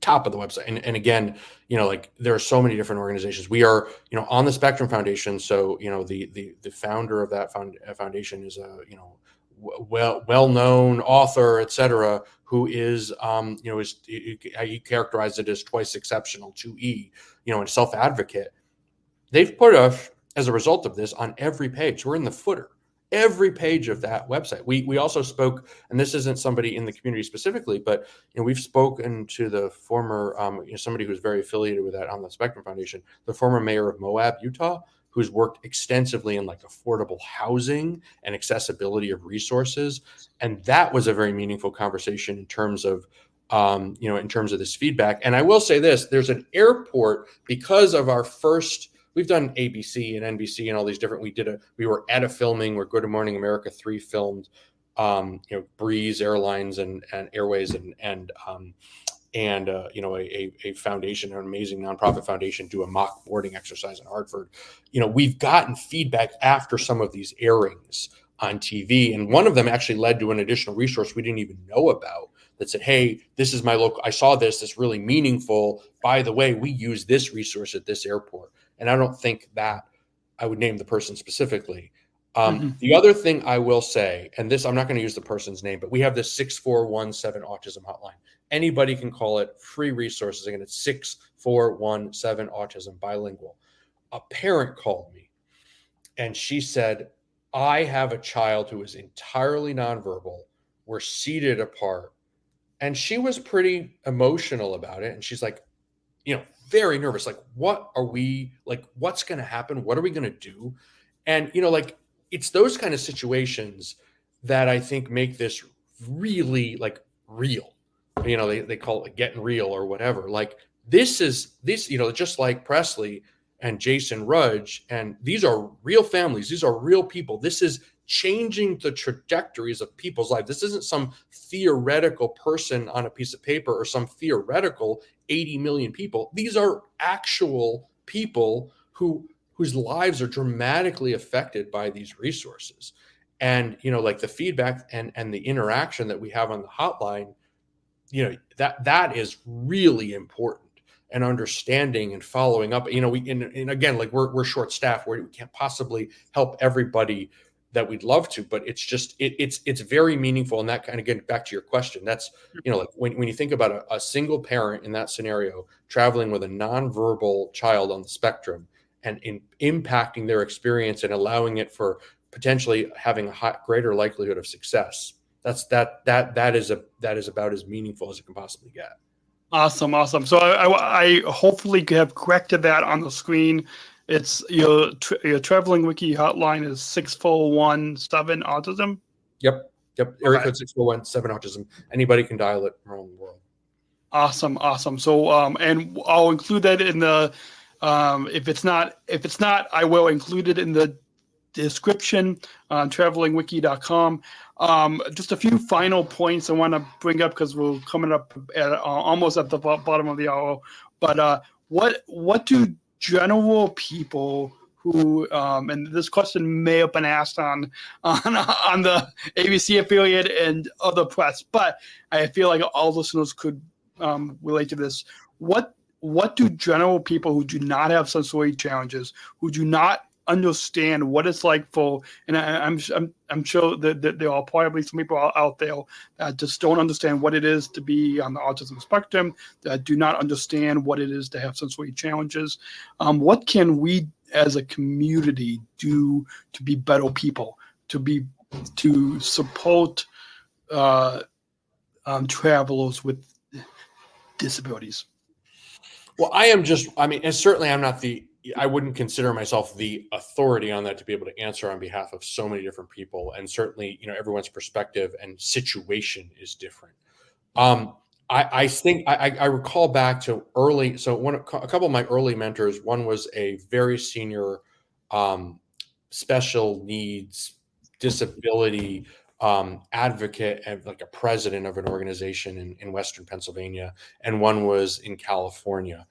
top of the website. And again, there are so many different organizations. We are, on the Spectrum Foundation. So, the founder of that foundation is a, well-known author, et cetera, who is, he characterized it as twice exceptional, 2E, and self-advocate. They've put us, as a result of this, on every page. We're in the footer, every page of that website. We also spoke, and this isn't somebody in the community specifically, but we've spoken to the former, somebody who's very affiliated with that on the Spectrum Foundation, the former mayor of Moab, Utah, who's worked extensively in affordable housing and accessibility of resources. And that was a very meaningful conversation in terms of, in terms of this feedback. And I will say this, there's an airport, because of our first, we've done ABC and NBC and all these different, we were at a filming where Good Morning America 3 filmed, Breeze Airlines and Airways and a foundation, an amazing nonprofit foundation, do a mock boarding exercise in Hartford. We've gotten feedback after some of these airings on TV, and one of them actually led to an additional resource we didn't even know about that said, hey, this is my local, I saw this really meaningful. By the way, we use this resource at this airport. And I don't think that I would name the person specifically. The other thing I will say, and this, I'm not going to use the person's name, but we have this 6417 autism hotline. Anybody can call it, free resources. Again, it's 6417 autism, bilingual. A parent called me and she said, I have a child who is entirely nonverbal. We're seated apart. And she was pretty emotional about it. And she's like, very nervous. What are we, what's going to happen? What are we going to do? And, it's those kind of situations that I think make this really real. They call it getting real or whatever. This, just like Presley and Jason Rudge, and these are real families. These are real people. This is changing the trajectories of people's lives. This isn't some theoretical person on a piece of paper or some theoretical 80 million people. These are actual people whose lives are dramatically affected by these resources. And, the feedback and the interaction that we have on the hotline, that is really important, and understanding and following up. And again, we're short staffed, where we can't possibly help everybody that we'd love to, but it's just, it's very meaningful. And that kind of, getting back to your question, that's, when you think about a single parent in that scenario, traveling with a nonverbal child on the spectrum and impacting their experience and allowing it for potentially having a greater likelihood of success. That is about as meaningful as it can possibly get. Awesome. So I hopefully have corrected that on the screen. It's your Traveling Wiki hotline is 6417 autism. Yep. Area code 6417 autism. Anybody can dial it around the world. Awesome. So and I'll include that in the if it's not, I will include it in the description on travelingwiki.com. Just a few final points I want to bring up, because we're coming up at almost at the bottom of the hour. But what do general people who and this question may have been asked on the ABC affiliate and other press, but I feel like all listeners could relate to this. What do general people who do not have sensory challenges, who do not understand what it's like for, and I'm sure that there are probably some people out there that just don't understand what it is to be on the autism spectrum, that do not understand what it is to have sensory challenges. What can we as a community do to be better people, to be to support travelers with disabilities? Well, and certainly I wouldn't consider myself the authority on that to be able to answer on behalf of so many different people. And certainly, everyone's perspective and situation is different. I think I recall back to early. So a couple of my early mentors, one was a very senior special needs disability advocate and like a president of an organization in Western Pennsylvania, and one was in California.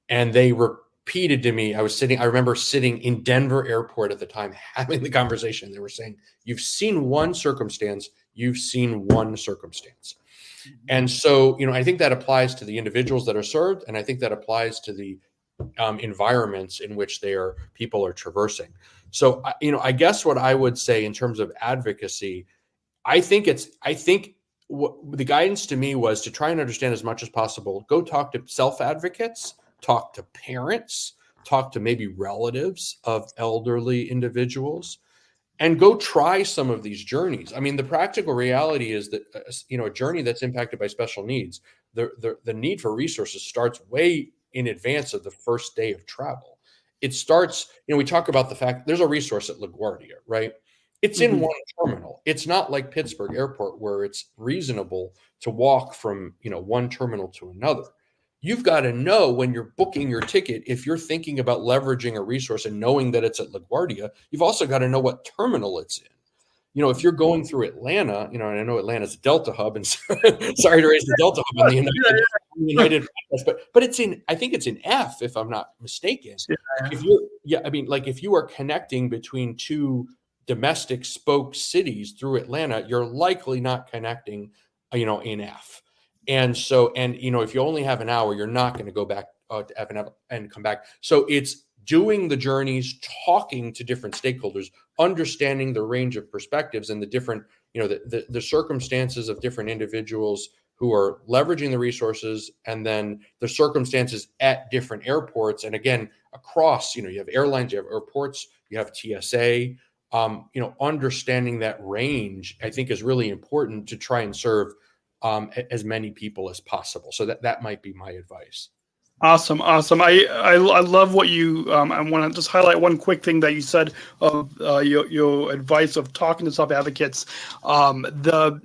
And they repeated to me, I remember sitting in Denver airport at the time, having the conversation. They were saying, you've seen one circumstance, you've seen one circumstance. And so, I think that applies to the individuals that are served. And I think that applies to the environments in which people are traversing. So, I guess what I would say in terms of advocacy, I think what the guidance to me was to try and understand as much as possible. Go talk to self-advocates, talk to parents, talk to maybe relatives of elderly individuals, and go try some of these journeys. I mean, the practical reality is that, a journey that's impacted by special needs, the need for resources starts way in advance of the first day of travel. It starts, we talk about the fact there's a resource at LaGuardia, right? It's in one terminal. It's not like Pittsburgh Airport where it's reasonable to walk from, one terminal to another. You've got to know when you're booking your ticket, if you're thinking about leveraging a resource and knowing that it's at LaGuardia, you've also got to know what terminal it's in. If you're going through Atlanta, and I know Atlanta's a Delta hub, and sorry to raise the Delta hub on the United, but I think it's in F, if I'm not mistaken. If you are connecting between two domestic spoke cities through Atlanta, you're likely not connecting, in F. And so, if you only have an hour, you're not going to go back to F and come back. So it's doing the journeys, talking to different stakeholders, understanding the range of perspectives and the different, the circumstances of different individuals who are leveraging the resources, and then the circumstances at different airports. And again, across, you have airlines, you have airports, you have TSA, understanding that range, I think, is really important to try and serve as many people as possible. So that might be my advice. Awesome. I love what you. I want to just highlight one quick thing that you said of your advice of talking to self-advocates. Because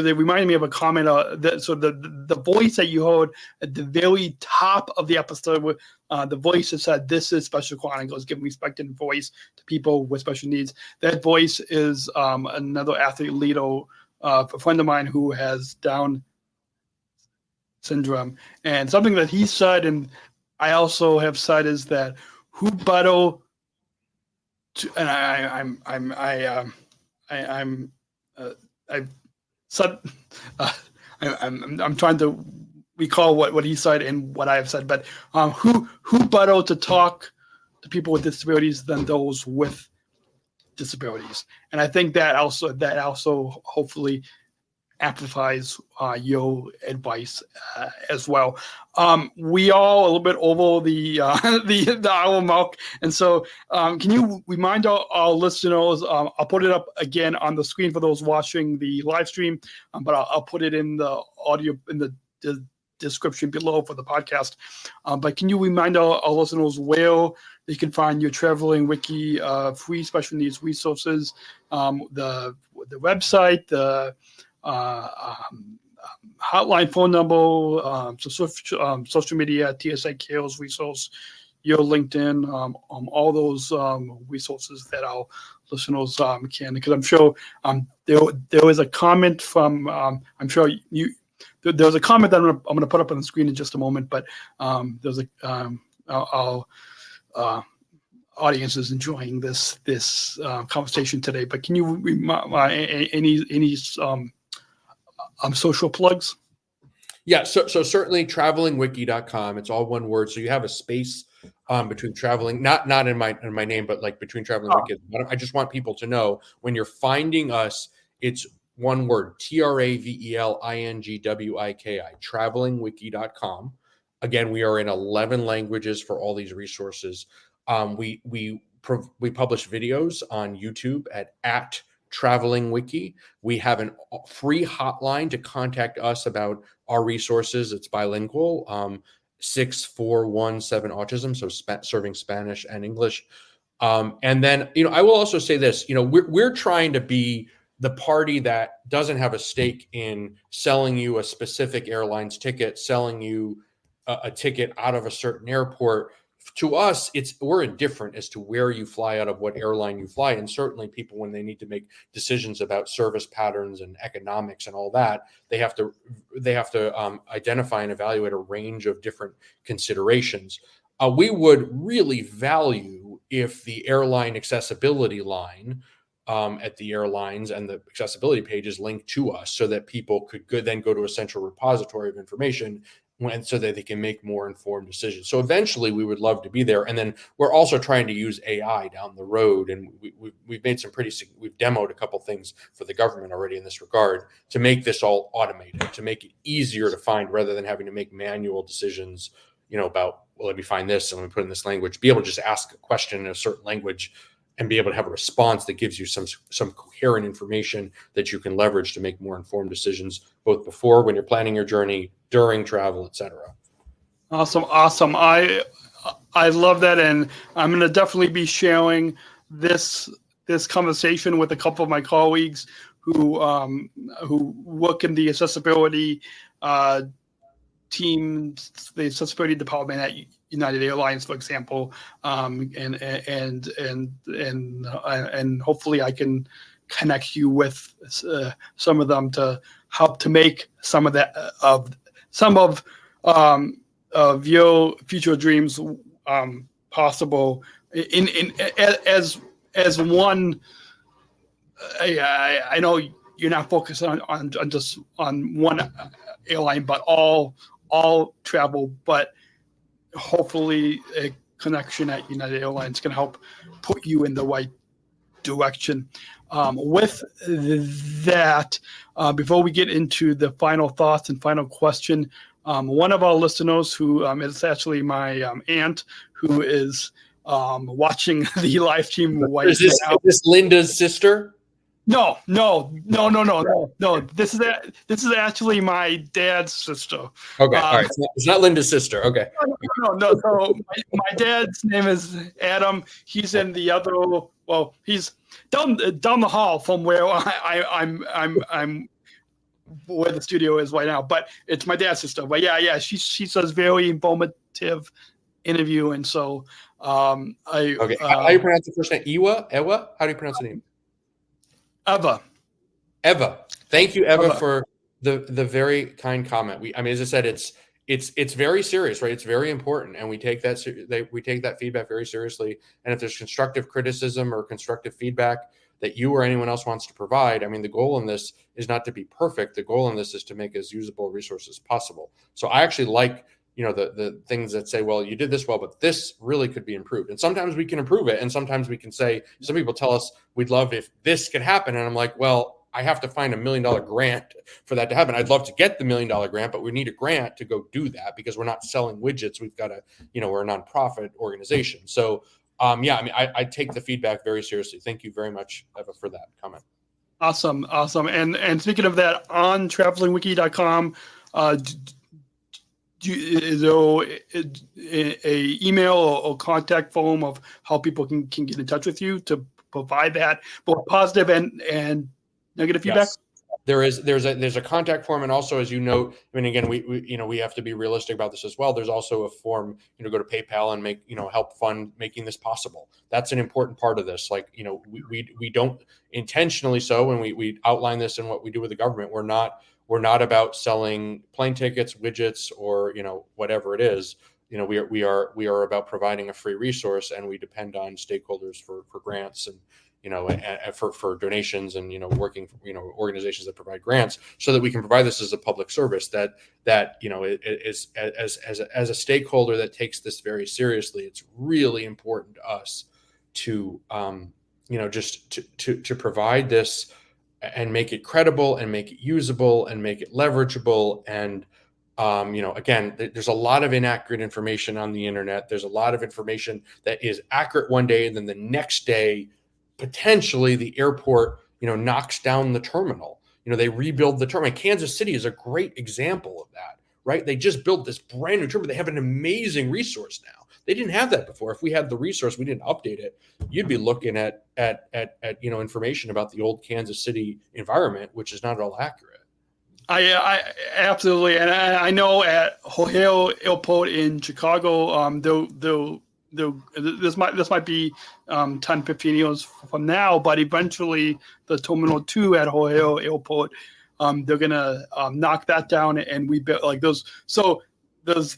it reminded me of a comment. The voice that you heard at the very top of the episode, the voice that said, "This is Special Chronicles, giving respect and voice to people with special needs." That voice is another athlete leader, a friend of mine who has Down syndrome, and something that he said, and I also have said, is that who better to, and I'm trying to recall what he said and what I have said, but who better to talk to people with disabilities than those with disabilities? And I think that also hopefully amplifies your advice as well. We are a little bit over the hour mark, and so can you remind our listeners? I'll put it up again on the screen for those watching the live stream, but I'll put it in the audio in the description below for the podcast. But can you remind our listeners where they can find your Traveling Wiki free special needs resources, the website, the hotline, phone number, social media, TSA Chaos resource, your LinkedIn, all those resources that our listeners can, because I'm sure there was a comment from, I'm sure there was a comment that I'm going to put up on the screen in just a moment, but there's our audience is enjoying this conversation today. But can you any social plugs? Yeah, so certainly travelingwiki.com. It's all one word. So you have a space between traveling, not in my name, but like between Traveling Wiki. I just want people to know when you're finding us, it's one word, TRAVELINGWIKI, travelingwiki.com. Again, we are in 11 languages for all these resources. We publish videos on YouTube at Traveling Wiki. We have a free hotline to contact us about our resources. It's bilingual, 6417 Autism, so serving Spanish and English. And then, I will also say this, we're trying to be the party that doesn't have a stake in selling you a specific airline's ticket, selling you a ticket out of a certain airport. To us, we're indifferent as to where you fly out of, what airline you fly. And certainly people, when they need to make decisions about service patterns and economics and all that, they have to identify and evaluate a range of different considerations. We would really value if the airline accessibility line at the airlines and the accessibility pages linked to us, so that people could then go to a central repository of information, so that they can make more informed decisions. So eventually we would love to be there. And then we're also trying to use AI down the road. And we've made we've demoed a couple things for the government already in this regard, to make this all automated, to make it easier to find, rather than having to make manual decisions, about, well, let me find this and let me put in this language. Be able to just ask a question in a certain language and be able to have a response that gives you some coherent information that you can leverage to make more informed decisions, both before, when you're planning your journey, during travel, etc. Awesome. I love that, and I'm going to definitely be sharing this conversation with a couple of my colleagues who work in the accessibility team, the accessibility department at United Airlines, for example, and hopefully I can connect you with some of them to help to make some of that of your future dreams possible. As one, I know you're not focused on just on one airline, but all travel, but hopefully a connection at United Airlines can help put you in the right direction. With that, before we get into the final thoughts and final question, one of our listeners, who is actually my aunt, who is watching the live stream right now. Is this Linda's sister? No. This is actually my dad's sister. Okay, all right. It's not Linda's sister. Okay. No. So my dad's name is Adam. He's in the other. Well, he's down the hall from where I'm where the studio is right now. But it's my dad's sister. But yeah. She does very informative interview, and so okay. How do you pronounce the first name? Ewa? How do you pronounce the name? Eva. Thank you, Eva, for the very kind comment. As I said, it's very serious, right? It's very important, and we take that feedback very seriously. And if there's constructive criticism or constructive feedback that you or anyone else wants to provide, the goal in this is not to be perfect. The goal in this is to make as usable a resource as possible. So I actually like, the things that say, well, you did this well, but this really could be improved. And sometimes we can improve it. And sometimes we can say, some people tell us, we'd love if this could happen. And I'm like, well, I have to find $1 million grant for that to happen. I'd love to get the $1 million grant, but we need a grant to go do that, because we're not selling widgets. We've got to, we're a nonprofit organization. So I take the feedback very seriously. Thank you very much, Eva, for that comment. Awesome. And speaking of that, on travelingwiki.com, is there a email or contact form of how people can get in touch with you to provide that both positive and negative feedback? Yes. There's a contact form, and also, as you note, again, we have to be realistic about this as well. There's also a form, go to PayPal and make, help fund making this possible. That's an important part of this. Like, we don't intentionally, so when we outline this in what we do with the government, we're not about selling plane tickets, widgets, or whatever it is. We are about providing a free resource, and we depend on stakeholders for grants and for donations, and working for organizations that provide grants, so that we can provide this as a public service that is as a stakeholder that takes this very seriously. It's really important to us to to provide this and make it credible and make it usable and make it leverageable. And again, there's a lot of inaccurate information on the internet. There's a lot of information that is accurate one day, and then the next day, potentially the airport knocks down the terminal. They rebuild the terminal. Kansas City is a great example of that, right? They just built this brand new terminal. They have an amazing resource now. They didn't have that before. If we had the resource, we didn't update it, you'd be looking at information about the old Kansas City environment, which is not at all accurate. I absolutely, and I know at O'Hare Airport in Chicago, this might be 10, 15 years from now, but eventually the Terminal 2 at O'Hare Airport, they're gonna knock that down and rebuild like those. So there was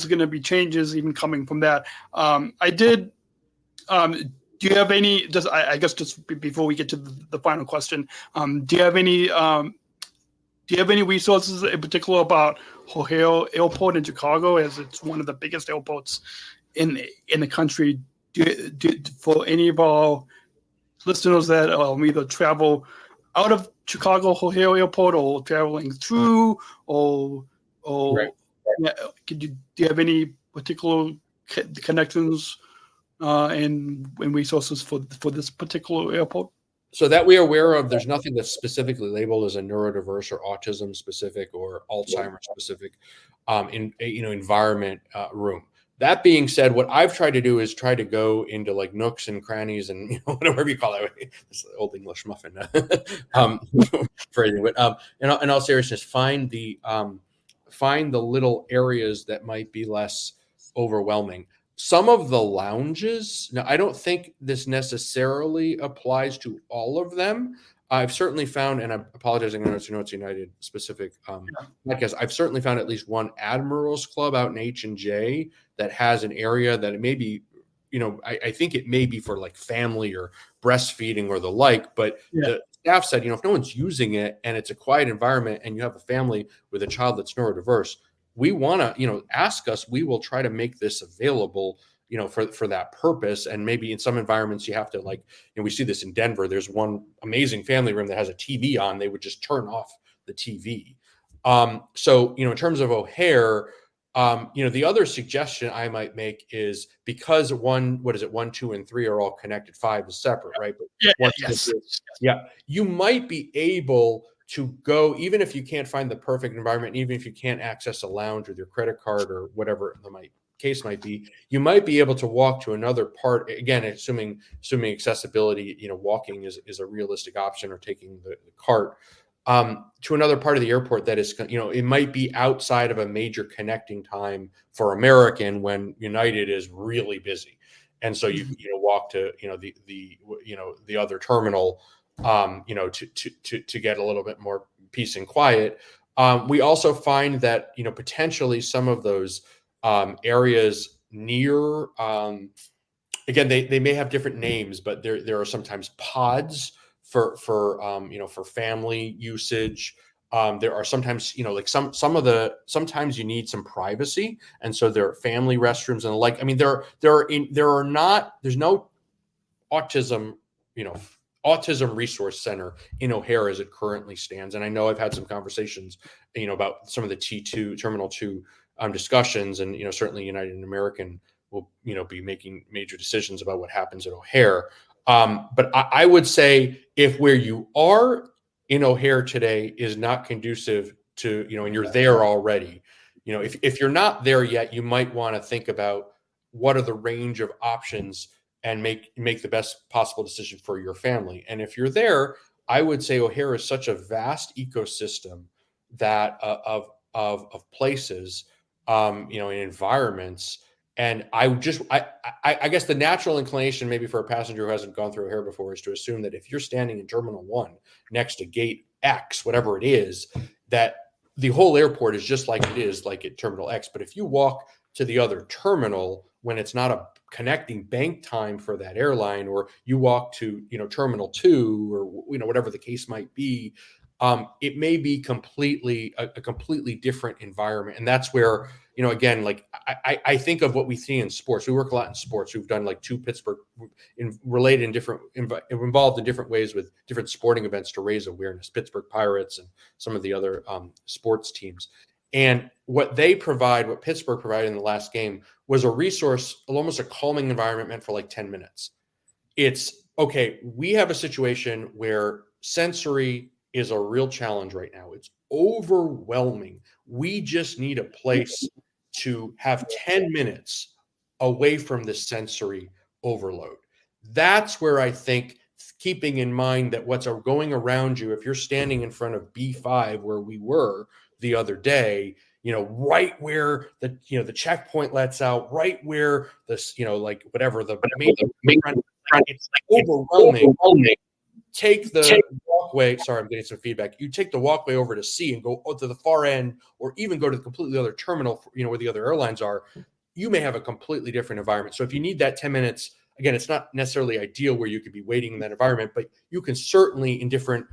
gonna be changes even coming from that. I did. Do you have any? I guess just before we get to the final question, do you have any? Do you have any resources in particular about O'Hare Airport in Chicago, as it's one of the biggest airports in the country? For any of our listeners that either travel out of Chicago O'Hare Airport or traveling through, or Right. Yeah, do you have any particular connections and resources for this particular airport? So that we are aware of, there's nothing that's specifically labeled as a neurodiverse or autism specific or Alzheimer specific environment room. That being said, what I've tried to do is try to go into like nooks and crannies and whatever you call it. It's the old English muffin for anything. But in all seriousness, find the little areas that might be less overwhelming. Some of the lounges, now I don't think this necessarily applies to all of them. I've certainly found, and I'm apologizing, I know it's United specific podcast. I've certainly found at least one Admirals Club out in H&J that has an area that it may be, I think it may be for like family or breastfeeding or the like, but the staff said, if no one's using it and it's a quiet environment and you have a family with a child that's neurodiverse, we want to, ask us, we will try to make this available, for that purpose. And maybe in some environments you have to we see this in Denver. There's one amazing family room that has a TV on. They would just turn off the TV. So, in terms of O'Hare, the other suggestion I might make is because 1, 2, and 3 are all connected, 5 is separate, right? But you might be able to go, even if you can't find the perfect environment, even if you can't access a lounge with your credit card or whatever the case might be, you might be able to walk to another part. Again, assuming accessibility, walking is a realistic option, or taking the cart to another part of the airport that is, it might be outside of a major connecting time for American when United is really busy, and so you walk to the other terminal. To get a little bit more peace and quiet. We also find that, potentially some of those areas near, again, they may have different names, but there are sometimes pods for family usage. There are sometimes, sometimes you need some privacy. And so there are family restrooms and the like. I mean, there's no autism resource center in O'Hare as it currently stands. And I know I've had some conversations, about some of the Terminal 2 discussions, and, certainly United and American will, be making major decisions about what happens at O'Hare. But I would say if where you are in O'Hare today is not conducive to, and you're there already, if you're not there yet, you might want to think about what are the range of options and make the best possible decision for your family. And if you're there, I would say O'Hare is such a vast ecosystem that of places, in environments. And I guess the natural inclination, maybe for a passenger who hasn't gone through O'Hare before, is to assume that if you're standing in Terminal 1 next to Gate X, whatever it is, that the whole airport is just like it is like at Terminal X. But if you walk to the other terminal when it's not a connecting bank time for that airline, or you walk to, Terminal 2, or, whatever the case might be, it may be a completely different environment. And that's where, again, I think of what we see in sports. We work a lot in sports. We've done 2 Pittsburgh involved in different ways with different sporting events to raise awareness, Pittsburgh Pirates and some of the other sports teams. And what Pittsburgh provided in the last game was a resource, almost a calming environment meant for 10 minutes. It's okay, we have a situation where sensory is a real challenge right now. It's overwhelming. We just need a place to have 10 minutes away from the sensory overload. That's where I think, keeping in mind that what's going around you, if you're standing in front of B5 where we were the other day, right where the checkpoint lets out, right where this, like whatever the main it's overwhelming. Take the walkway. Sorry, I'm getting some feedback. You take the walkway over to C and go to the far end, or even go to the completely other terminal, where the other airlines are. You may have a completely different environment. So if you need that 10 minutes, again, it's not necessarily ideal where you could be waiting in that environment, but you can certainly, in different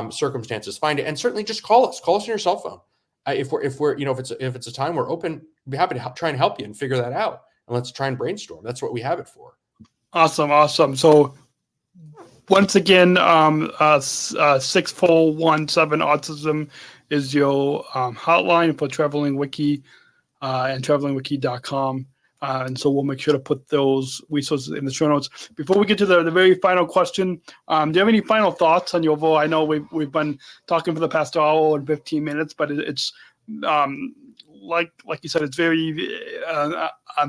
circumstances, find it. And certainly just call us on your cell phone. If it's a time we're open, we'd be happy to try and help you and figure that out. And let's try and brainstorm. That's what we have it for. Awesome. So once again, 6417 Autism is your hotline for Traveling Wiki and travelingwiki.com. And so we'll make sure to put those resources in the show notes. Before we get to the very final question, do you have any final thoughts on your vote? I know we've been talking for the past hour and 15 minutes, but it's like you said, it's very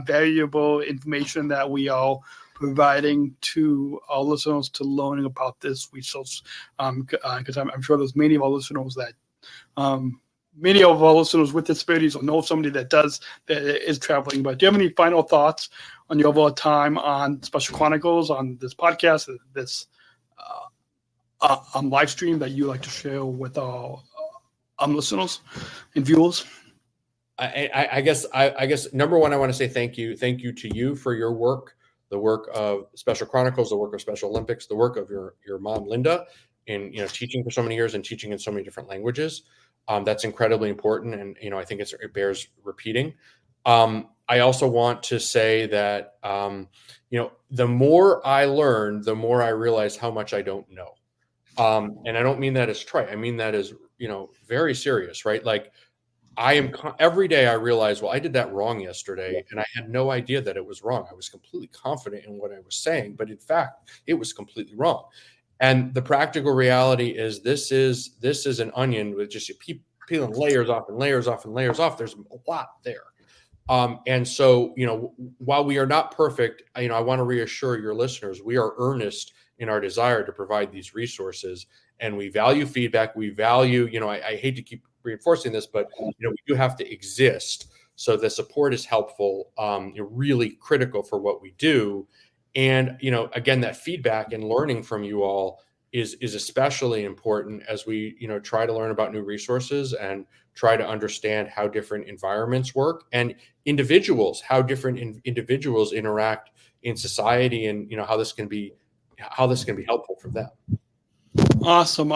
valuable information that we are providing to our listeners to learning about this resource. Because I'm sure there's many of our listeners that many of our listeners with disabilities or know somebody that is traveling. But do you have any final thoughts on your overall time on Special Chronicles, on this podcast, this live stream that you like to share with our listeners and viewers? I guess number one, I want to say thank you to you for your work, the work of Special Chronicles, the work of Special Olympics, the work of your mom, Linda, in teaching for so many years and teaching in so many different languages. That's incredibly important, and I think it bears repeating. I also want to say that the more I learn, the more I realize how much I don't know, and I don't mean that as trite. I mean that as very serious, right? Like every day I realize, well, I did that wrong yesterday, and I had no idea that it was wrong. I was completely confident in what I was saying, but in fact, it was completely wrong. And the practical reality is this is an onion with just peeling layers off and layers off and layers off. There's a lot there. And so, while we are not perfect, I want to reassure your listeners, we are earnest in our desire to provide these resources, and we value feedback. We value, I hate to keep reinforcing this, but, we do have to exist. So the support is helpful, really critical for what we do. And, again, that feedback and learning from you all is especially important as we, try to learn about new resources and try to understand how different environments work and how different individuals interact in society, and, how this can be helpful for them. Awesome.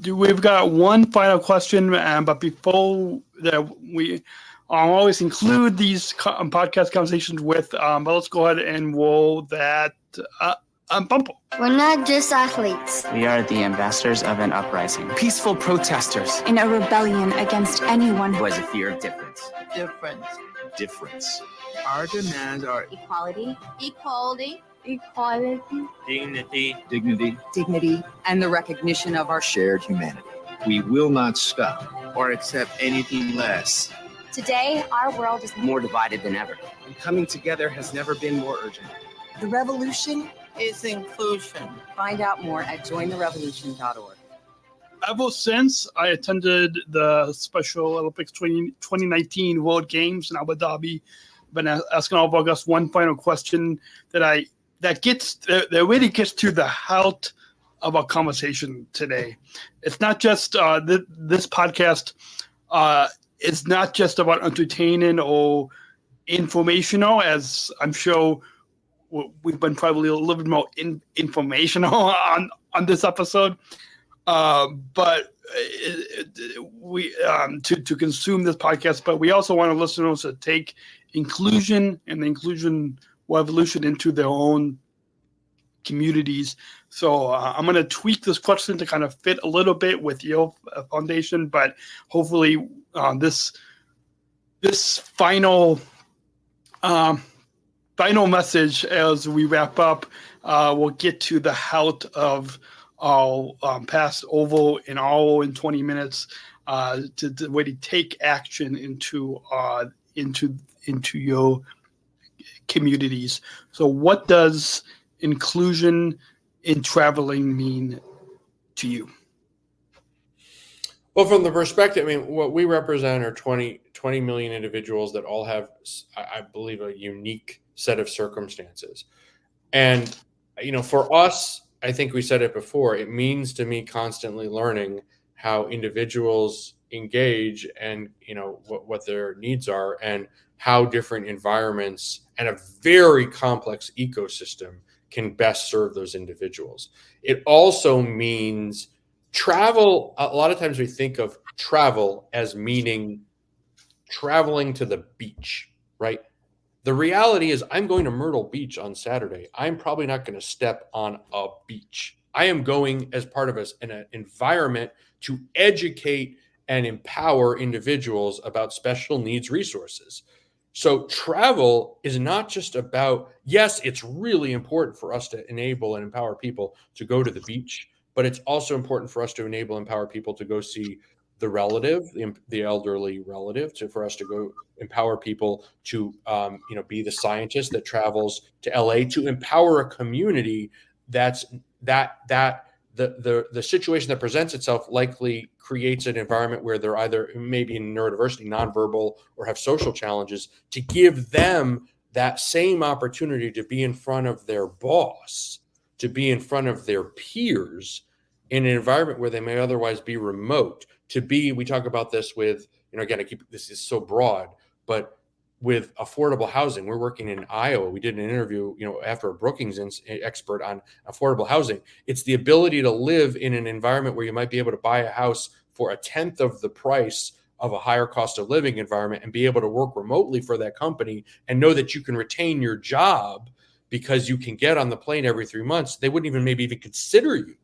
We've got one final question, but before that, we always include these podcast conversations with, but let's go ahead and roll that bumper. We're not just athletes. We are the ambassadors of an uprising. Peaceful protesters. In a rebellion against anyone who has a fear of difference. Difference. Our demands are equality, dignity, and the recognition of our shared humanity. We will not stop or accept anything less. Today, our world is more divided than ever. And coming together has never been more urgent. The revolution is inclusion. Find out more at jointherevolution.org. Ever since I attended the Special Olympics 2019 World Games in Abu Dhabi, I've been asking all of our guests one final question that really gets to the heart of our conversation today. It's not just this podcast. It's not just about entertaining or informational, as I'm sure we've been probably a little bit more informational on this episode. But we to consume this podcast, but we also want our listeners to take inclusion and the inclusion revolution into their own communities. So I'm going to tweak this question to kind of fit a little bit with your foundation, but hopefully this final final message as we wrap up. We'll get to the health of our past oval in all in 20 minutes to really take action into your communities. So what does inclusion in traveling mean to you? Well, from the perspective, I mean, what we represent are 20 million individuals that all have, I believe, a unique set of circumstances. And, for us, I think we said it before, it means to me constantly learning how individuals engage and, what their needs are and how different environments and a very complex ecosystem can best serve those individuals. It also means travel. A lot of times we think of travel as meaning traveling to the beach, right? The reality is I'm going to Myrtle Beach on Saturday. I'm probably not going to step on a beach. I am going as part of an environment to educate and empower individuals about special needs resources. So travel is not just about, yes, it's really important for us to enable and empower people to go to the beach, but it's also important for us to enable and empower people to go see the relative, the elderly relative, for us to go empower people to, be the scientist that travels to LA, to empower a community the situation that presents itself likely creates an environment where they're either maybe in neurodiversity, nonverbal, or have social challenges, to give them that same opportunity to be in front of their boss, to be in front of their peers in an environment where they may otherwise be remote. We talk about this with, again, this is so broad, but with affordable housing, we're working in Iowa. We did an interview, after a Brookings expert on affordable housing. It's the ability to live in an environment where you might be able to buy a house for a tenth of the price of a higher cost of living environment and be able to work remotely for that company and know that you can retain your job because you can get on the plane every 3 months. They wouldn't maybe even consider you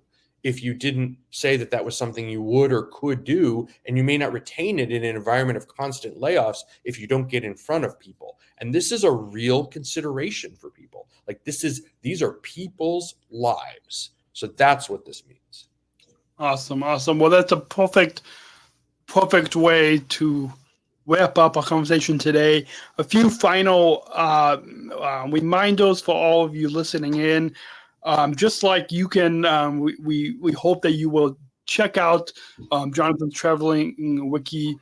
if you didn't say that was something you would or could do, and you may not retain it in an environment of constant layoffs if you don't get in front of people. And this is a real consideration for people. Like these are people's lives. So that's what this means. Awesome. Well, that's a perfect way to wrap up our conversation today. A few final reminders for all of you listening in. Just like you can, we hope that you will check out Jonathan's Traveling Wiki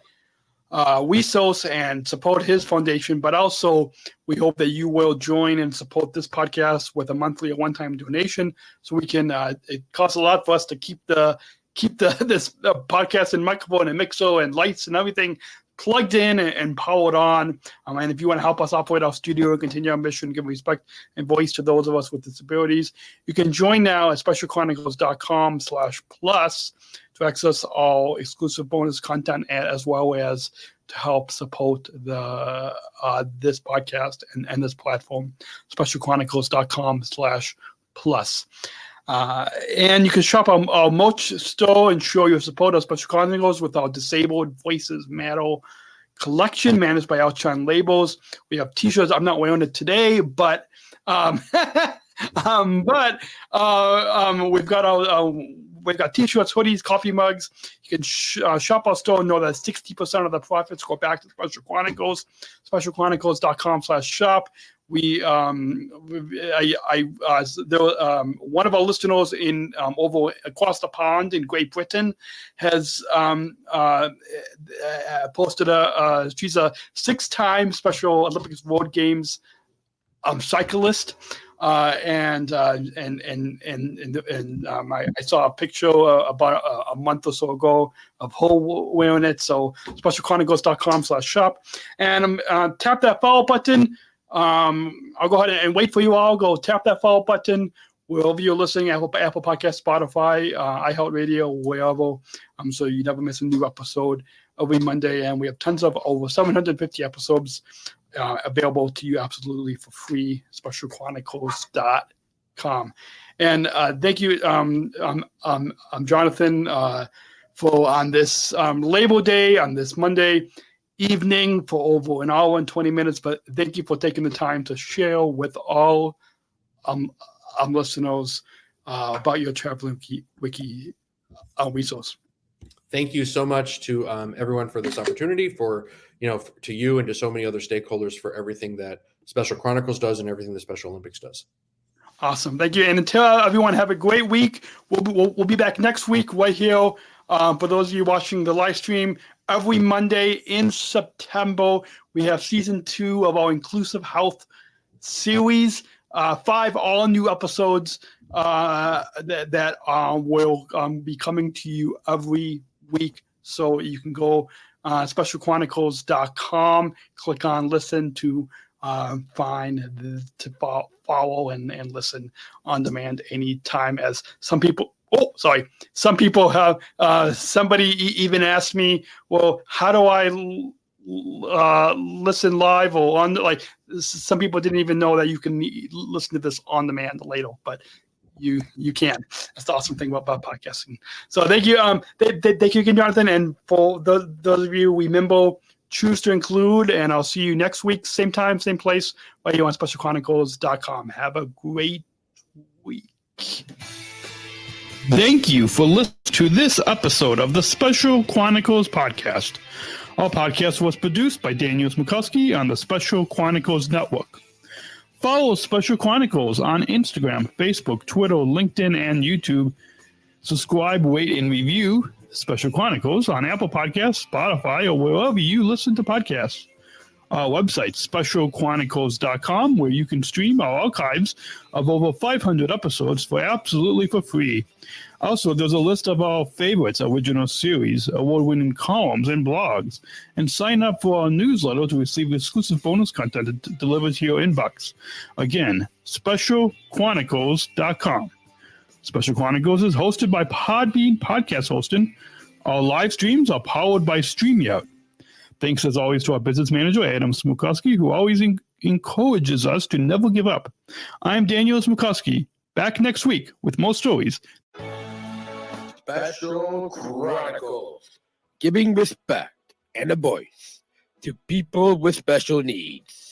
resource and support his foundation, but also we hope that you will join and support this podcast with a monthly or one-time donation, so we can. It costs a lot for us to keep this podcast and microphone and mixer and lights and everything plugged in and powered on. And if you want to help us operate our studio and continue our mission, give respect and voice to those of us with disabilities, you can join now at specialchronicles.com/plus to access all exclusive bonus content, as well as to help support this podcast and this platform, specialchronicles.com/plus. And you can shop our merch store and show your support of Special Chronicles with our Disabled Voices Matter collection managed by Outshine Labels. We have t-shirts. I'm not wearing it today, but we've got t-shirts, hoodies, coffee mugs. You can shop our store and know that 60% of the profits go back to Special Chronicles. specialchronicles.com/shop. One of our listeners in over across the pond in Great Britain has posted she's a 6-time Special Olympics World Games cyclist. I saw a picture about a month or so ago of her wearing it. So specialchronicles.com/shop, and tap that follow button. I'll go ahead and wait for you all. Go tap that follow button wherever you're listening, Apple Podcast, Spotify, iHeartRadio, wherever, so you never miss a new episode every Monday. And we have tons of over 750 episodes available to you absolutely for free. specialchronicles.com. And thank you, Jonathan, for on this Labor Day, on this Monday, evening for over an hour and 20 minutes, but thank you for taking the time to share with all listeners about your Traveling Wiki resource. Thank you so much to everyone for this opportunity, to you and to so many other stakeholders for everything that Special Chronicles does and everything the Special Olympics does. Awesome. Thank you. And until everyone have a great week. We'll be back next week right here. For those of you watching the live stream, every Monday in September, we have season 2 of our Inclusive Health series. 5 all new episodes that will be coming to you every week. So you can go specialchronicles.com, click on listen to follow and listen on demand anytime. As some people have somebody even asked me, well, how do I listen live or on? Like, some people didn't even know that you can listen to this on demand later, but you can. That's the awesome thing about podcasting. So thank you, thank you again, Jonathan, and for those of you remember, choose to include, and I'll see you next week, same time, same place, right here on specialchronicles.com. Have a great week. Thank you for listening to this episode of the Special Chronicles podcast. Our podcast was produced by Daniel Smrokowski on the Special Chronicles Network. Follow Special Chronicles on Instagram, Facebook, Twitter, LinkedIn, and YouTube. Subscribe, rate, and review Special Chronicles on Apple Podcasts, Spotify, or wherever you listen to podcasts. Our website, specialchronicles.com, where you can stream our archives of over 500 episodes for free. Also, there's a list of our favorites, original series, award-winning columns, and blogs. And sign up for our newsletter to receive exclusive bonus content delivered to your inbox. Again, specialchronicles.com. Special Chronicles is hosted by Podbean Podcast Hosting. Our live streams are powered by StreamYard. Thanks, as always, to our business manager, Adam Smrokowski, who always encourages us to never give up. I'm Daniel Smrokowski, back next week with more stories. Special Chronicles, giving respect and a voice to people with special needs.